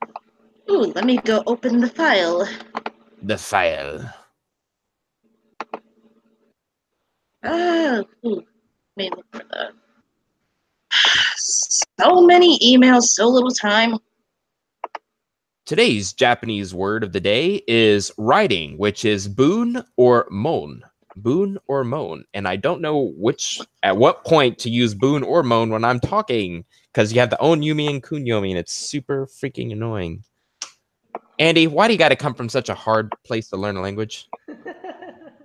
C: Ooh, let me go open the file.
A: The file.
C: Let me look for the... So many emails, so little time.
A: Today's Japanese word of the day is writing, which is boon or mon. Boon or mon. And I don't know at what point to use boon or mon when I'm talking, because you have the onyumi and kunyomi, and it's super freaking annoying. Andy, why do you got to come from such a hard place to learn a language?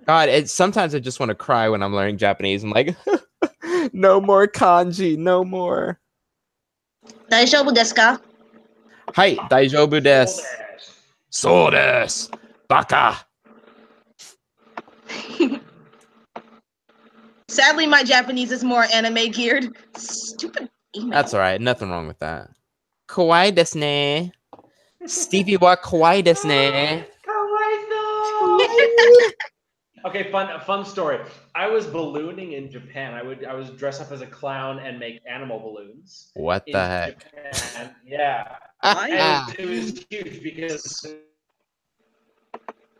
A: God, sometimes I just want to cry when I'm learning Japanese. I'm like, no more kanji, no more.
C: Daijoubu desu ka?
A: Hi, daijoubu desu. So desu. Baka.
C: Sadly, my Japanese is more anime geared. Stupid Email.
A: That's all right. Nothing wrong with that. Kawaii desu ne. Stevie wa kawaii desu ne.
B: Okay, fun story. I was ballooning in Japan. I was dress up as a clown and make animal balloons.
A: What the heck?
B: Japan. Yeah.
C: Nice.
B: It was huge because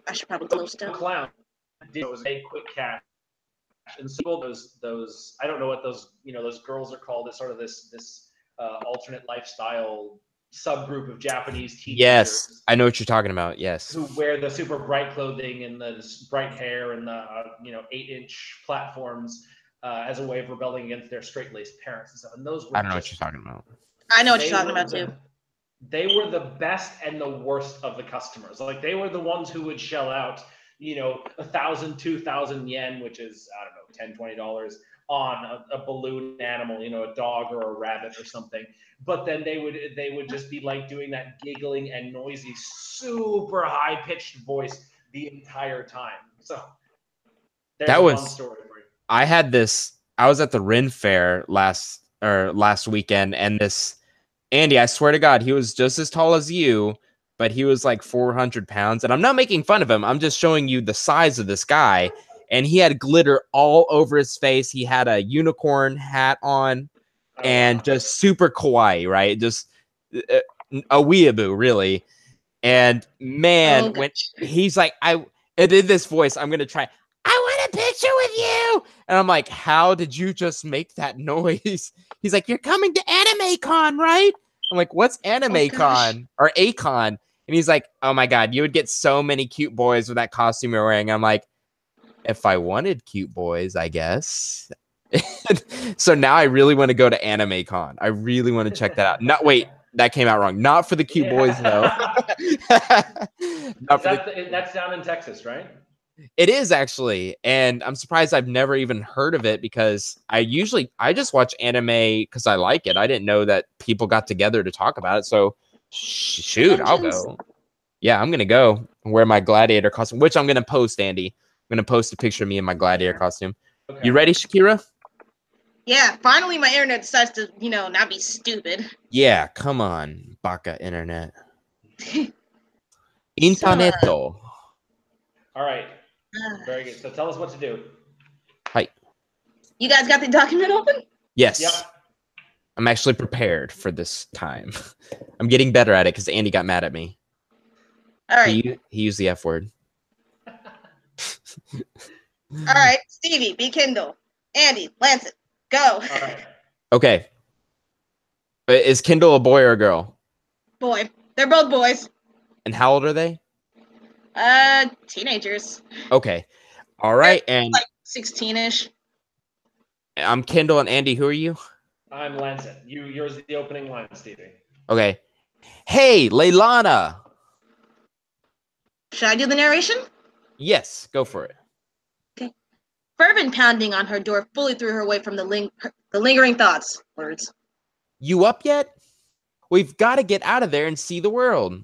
C: I should probably close
B: the
C: down.
B: clown was a quick cash. And so those I don't know what those those girls are called. It's sort of this alternate lifestyle subgroup of Japanese teenagers.
A: Yes, I know what you're talking about. Yes,
B: who wear the super bright clothing and the bright hair and the 8-inch platforms as a way of rebelling against their straight-laced parents and stuff. And those were
A: I don't know what you're talking about.
C: I know what you're talking about too.
B: They were the best and the worst of the customers. Like they were the ones who would shell out 1,000, 2,000 yen, which is I don't know, $10, $20 on a balloon animal, a dog or a rabbit or something. But then they would just be like doing that giggling and noisy, super high pitched voice the entire time. So there's a fun story for you.
A: I had this. I was at the Ren Fair last weekend, and this Andy, I swear to God, he was just as tall as you, but he was like 400 pounds. And I'm not making fun of him. I'm just showing you the size of this guy. And he had glitter all over his face. He had a unicorn hat on and just super kawaii, right? Just a weeaboo, really. And man, when he's like, I did this voice, I'm going to try. I want a picture with you. And I'm like, how did you just make that noise? He's like, you're coming to Anime Con, right? I'm like, what's Anime Con or A-Con? And he's like, oh my God, you would get so many cute boys with that costume you're wearing. I'm like, if I wanted cute boys, I guess. So now I really want to go to Anime Con. I really want to check that out. Wait, that came out wrong. Not for the cute boys, though.
B: That's down in Texas, right?
A: It is actually, and I'm surprised I've never even heard of it because I just watch anime because I like it. I didn't know that people got together to talk about it. So shoot, I'll go. Yeah, I'm gonna go wear my gladiator costume, which I'm gonna post, Andy. I'm gonna post a picture of me in my gladiator costume. Okay. You ready, Shakyra?
C: Yeah, finally my internet decides to, not be stupid.
A: Yeah, come on, baka internet. Interneto.
B: All right. Very good. So tell us what to do.
A: Hi.
C: You guys got the document open?
A: Yes.
B: Yep.
A: I'm actually prepared for this time. I'm getting better at it because Andy got mad at me.
C: All right.
A: He used the F word.
C: All right. Stevie, be Kindle. Andy, Lancet, go.
B: All right.
A: Okay. Is Kindle a boy or a girl?
C: Boy. They're both boys.
A: And how old are they?
C: Teenagers.
A: Okay. All right.
C: They're
A: and
C: like 16-ish.
A: I'm Kindle, and Andy, who are you?
B: I'm Lancet. Yours is the opening line, Stevie.
A: Okay. Hey, Leilana.
C: Should I do the narration?
A: Yes, go for it.
C: Okay. Fervent pounding on her door fully threw her away from the lingering thoughts. Words.
A: You up yet? We've got to get out of there and see the world.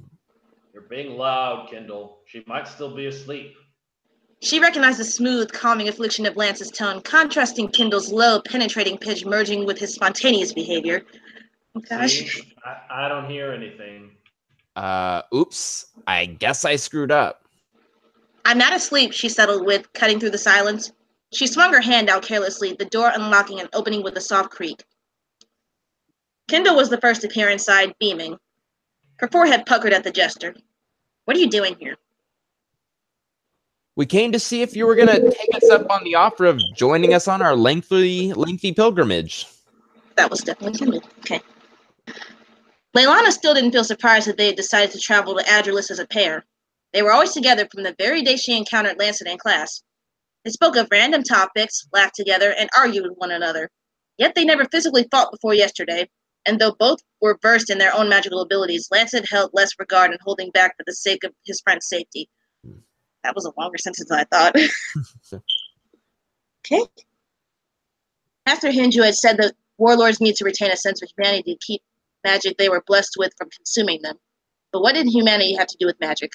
B: You're being loud, Kindle. She might still be asleep.
C: She recognized the smooth, calming affliction of Lance's tone, contrasting Kindle's low, penetrating pitch merging with his spontaneous behavior. Oh, gosh.
B: See, I don't hear anything.
A: Oops. I guess I screwed up.
C: I'm not asleep, she settled with, cutting through the silence. She swung her hand out carelessly, the door unlocking and opening with a soft creak. Kindle was the first to peer inside, beaming. Her forehead puckered at the gesture. What are you doing here?
A: We came to see if you were going to take us up on the offer of joining us on our lengthy pilgrimage.
C: That was definitely Kindle. Okay. Leilana still didn't feel surprised that they had decided to travel to Adralis as a pair. They were always together from the very day she encountered Lancet in class. They spoke of random topics, laughed together, and argued with one another. Yet they never physically fought before yesterday, and though both were versed in their own magical abilities, Lancet held less regard in holding back for the sake of his friend's safety. That was a longer sentence than I thought. Okay. Master Hinju had said that warlords need to retain a sense of humanity to keep magic they were blessed with from consuming them. But what did humanity have to do with magic?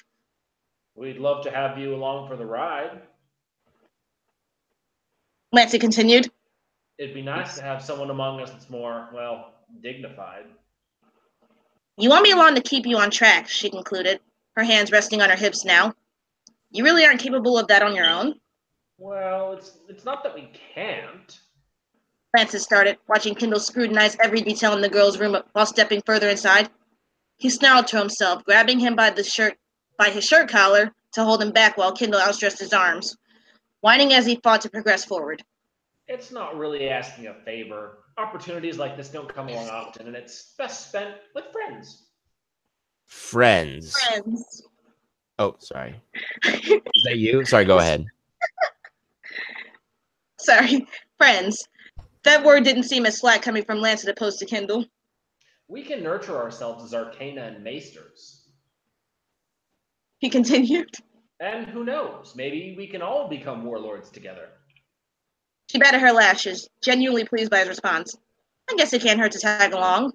B: We'd love to have you along for the ride.
C: Lancet continued.
B: It'd be nice to have someone among us that's more, well, dignified.
C: You want me along to keep you on track, she concluded, her hands resting on her hips now. You really aren't capable of that on your own?
B: Well, it's not that we can't.
C: Francis started, watching Kendall scrutinize every detail in the girl's room while stepping further inside. He snarled to himself, grabbing him by his shirt collar to hold him back while Kendall outstretched his arms, whining as he fought to progress forward.
B: It's not really asking a favor. Opportunities like this don't come along often, and it's best spent with friends.
A: Friends. Oh, sorry. Is that you? Sorry, go ahead.
C: Sorry, friends. That word didn't seem as flat coming from Lance as opposed to Kendall.
B: We can nurture ourselves as arcana and maesters.
C: He continued.
B: And who knows, maybe we can all become warlords together.
C: She batted her lashes, genuinely pleased by his response. I guess it can't hurt to tag along.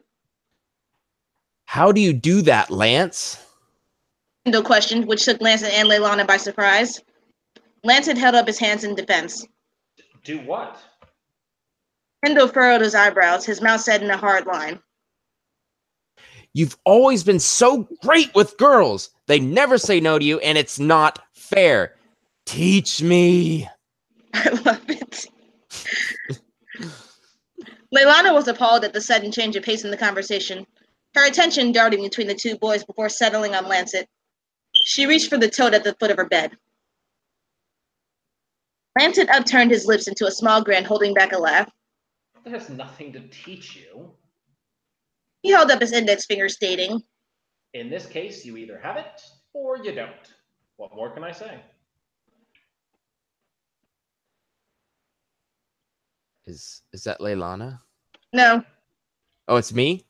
A: How do you do that, Lance?
C: Kendall questioned, which took Lance and Leilana by surprise. Lance had held up his hands in defense.
B: Do what?
C: Kendall furrowed his eyebrows, his mouth set in a hard line.
A: You've always been so great with girls. They never say no to you, and it's not fair. Teach me.
C: I love it. Leilana was appalled at the sudden change of pace in the conversation, her attention darting between the two boys before settling on Lancet. She reached for the toad at the foot of her bed. Lancet upturned his lips into a small grin, holding back a laugh.
B: There's nothing to teach you.
C: He held up his index finger, stating,
B: In this case, you either have it or you don't. What more can I say?
A: Is that Leilana?
C: No.
A: Oh, it's me?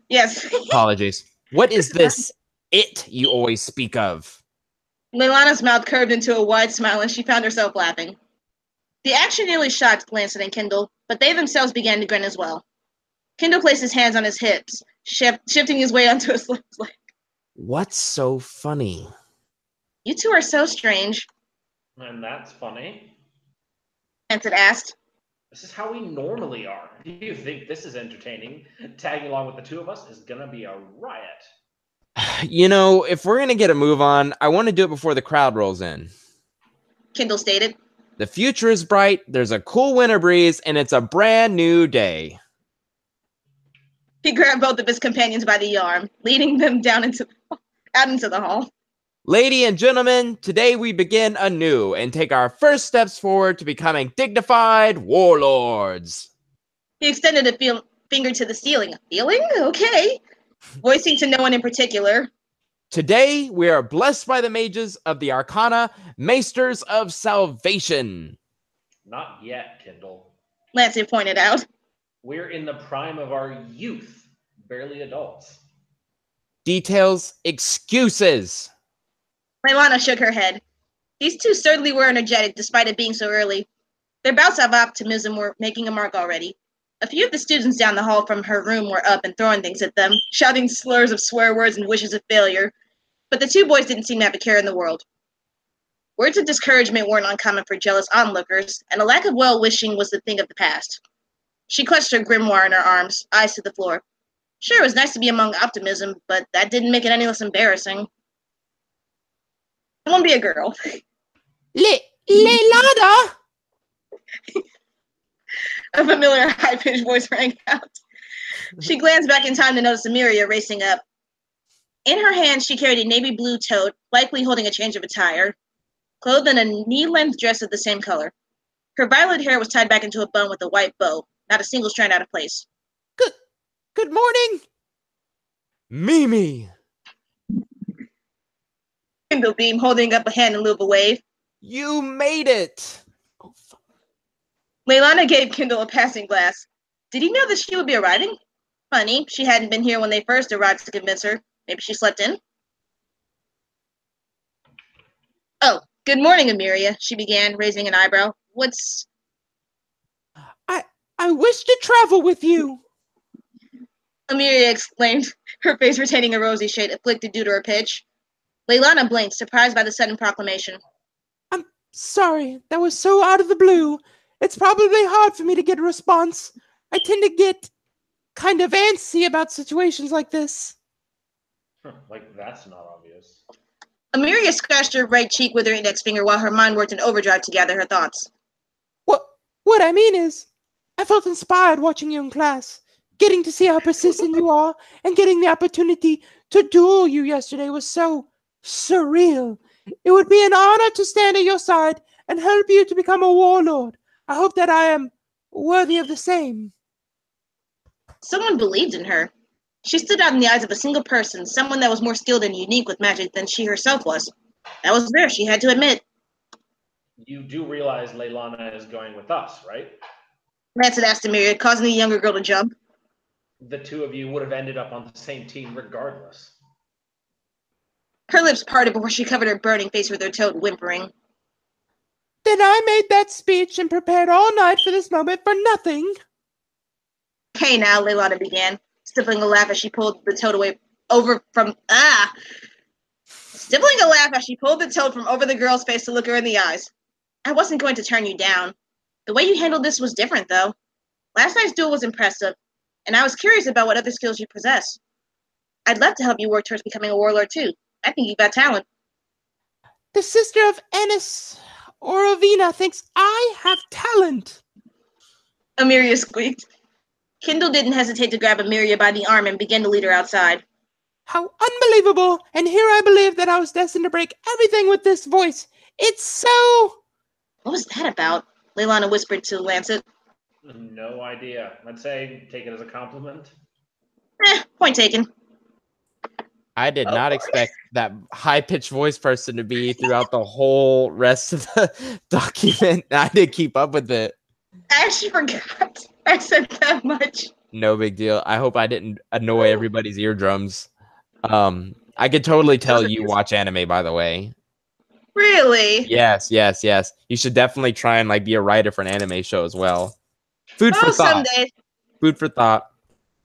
C: Yes.
A: Apologies. What is this it you always speak of?
C: Leilana's mouth curved into a wide smile and she found herself laughing. The action nearly shocked Lancet and Kendall, but they themselves began to grin as well. Kendall placed his hands on his hips, shifting his weight onto his left leg.
A: What's so funny?
C: You two are so strange.
B: And that's funny.
C: Lancet asked.
B: This is how we normally are. Do you think this is entertaining? Tagging along with the two of us is gonna be a riot.
A: You know, if we're gonna get a move on, I want to do it before the crowd rolls in.
C: Kendall stated.
A: The future is bright, there's a cool winter breeze, and it's a brand new day.
C: He grabbed both of his companions by the arm, leading them out into the hall.
A: Ladies and gentlemen, today we begin anew and take our first steps forward to becoming dignified warlords.
C: He extended a finger to the ceiling. Feeling? Okay. Voicing to no one in particular.
A: Today, we are blessed by the mages of the Arcana, Maesters of Salvation.
B: Not yet, Kendall.
C: Lancet pointed out.
B: We're in the prime of our youth, barely adults.
A: Details, excuses.
C: Leilana shook her head. These two certainly were energetic despite it being so early. Their bouts of optimism were making a mark already. A few of the students down the hall from her room were up and throwing things at them, shouting slurs of swear words and wishes of failure. But the two boys didn't seem to have a care in the world. Words of discouragement weren't uncommon for jealous onlookers, and a lack of well-wishing was the thing of the past. She clutched her grimoire in her arms, eyes to the floor. Sure, it was nice to be among optimism, but that didn't make it any less embarrassing. I want to be a girl.
A: Leilana!
C: A familiar high-pitched voice rang out. She glanced back in time to notice Emiria racing up. In her hand, she carried a navy blue tote, likely holding a change of attire, clothed in a knee-length dress of the same color. Her violet hair was tied back into a bun with a white bow, not a single strand out of place.
A: Good morning, Mimi.
C: Kendall beamed, holding up a hand in lieu of a wave.
A: You made it. Oh, fuck.
C: Leilana gave Kendall a passing glance. Did he know that she would be arriving? Funny, she hadn't been here when they first arrived to convince her. Maybe she slept in? Oh, good morning, Emiria, she began, raising an eyebrow. What's...
A: I wish to travel with you.
C: Emiria exclaimed, her face retaining a rosy shade afflicted due to her pitch. Leilana blinked, surprised by the sudden proclamation.
A: I'm sorry, that was so out of the blue. It's probably hard for me to get a response. I tend to get kind of antsy about situations like this.
B: Like, that's not obvious.
C: Amelia scratched her right cheek with her index finger while her mind worked in overdrive to gather her thoughts.
A: What I mean is, I felt inspired watching you in class. Getting to see how persistent you are and getting the opportunity to duel you yesterday was so surreal. It would be an honor to stand at your side and help you to become a warlord. I hope that I am worthy of the same.
C: Someone believed in her. She stood out in the eyes of a single person, someone that was more skilled and unique with magic than she herself was. That was rare, she had to admit.
B: You do realize Leilana is going with us, right?
C: Rancid asked Amelia, causing the younger girl to jump.
B: The two of you would have ended up on the same team regardless.
C: Her lips parted before she covered her burning face with her toad, whimpering.
A: Then I made that speech and prepared all night for this moment for nothing.
C: Hey now, Leilana began, stifling a laugh as she pulled the toad Stifling a laugh as she pulled the toad from over the girl's face to look her in the eyes. I wasn't going to turn you down. The way you handled this was different, though. Last night's duel was impressive, and I was curious about what other skills you possess. I'd love to help you work towards becoming a warlord, too. I think you've got talent.
A: The sister of Ennis Orovina thinks I have talent.
C: Amelia squeaked. Kindle didn't hesitate to grab Amelia by the arm and begin to lead her outside.
A: How unbelievable! And here I believe that I was destined to break everything with this voice. It's so...
C: What was that about? Leilana whispered to Lancet.
B: No idea. I'd say take it as a compliment.
C: Point taken.
A: I did not expect that high-pitched voice person to be throughout the whole rest of the document. I did keep up with it.
C: I actually forgot I said that much.
A: No big deal. I hope I didn't annoy everybody's eardrums. I could totally tell you watch anime, by the way.
C: Really?
A: Yes. You should definitely try and be a writer for an anime show as well. Food for thought.
C: Someday.
A: Food for thought.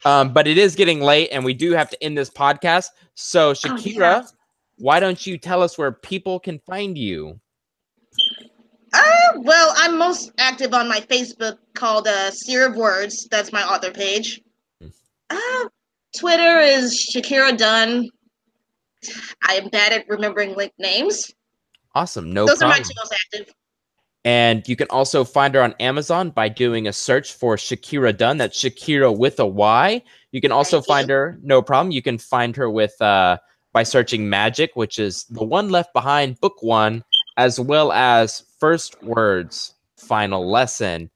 A: But it is getting late, and we do have to end this podcast. So, Shakyra, why don't you tell us where people can find you?
C: Well, I'm most active on my Facebook called Seer of Words. That's my author page. Twitter is Shakyra Dunn. I am bad at remembering names.
A: Awesome. No
C: Those
A: problem.
C: are my two most active.
A: And you can also find her on Amazon by doing a search for Shakyra Dunn. That's Shakyra with a Y. You can also find her, no problem. You can find her with by searching Magic, which is The One Left Behind, Book 1, as well as First Words, Final Lesson.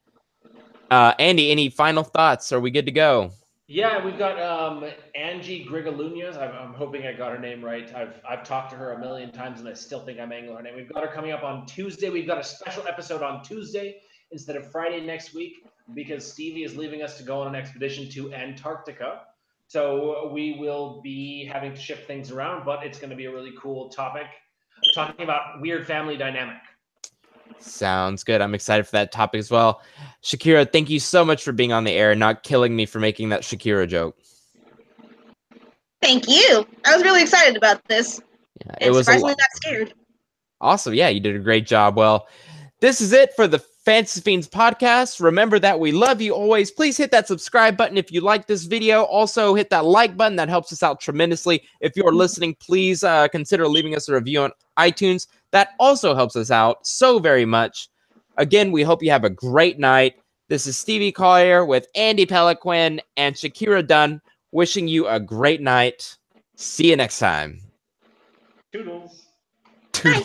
A: Andy, any final thoughts? Are we good to go?
B: Yeah, we've got Angie Grigalunas. I'm hoping I got her name right. I've talked to her a million times, and I still think I mangle her name. We've got her coming up on Tuesday. We've got a special episode on Tuesday instead of Friday next week because Stevie is leaving us to go on an expedition to Antarctica. So we will be having to shift things around, but it's going to be a really cool topic, talking about weird family dynamic.
A: Sounds good. I'm excited for that topic as well. Shakyra, thank you so much for being on the air and not killing me for making that Shakyra joke.
C: Thank you. I was really excited about this.
A: Yeah,
C: it was surprisingly not scared.
A: Awesome. Yeah, you did a great job. Well, this is it for the Fantasy Fiends podcast. Remember that we love you always. Please hit that subscribe button if you like this video. Also, hit that like button. That helps us out tremendously. If you're listening, please consider leaving us a review on iTunes. That also helps us out so very much. Again, we hope you have a great night. This is Stevie Collier with Andy Peliquin and Shakyra Dunn wishing you a great night. See you next time.
B: Toodles.
C: Bye.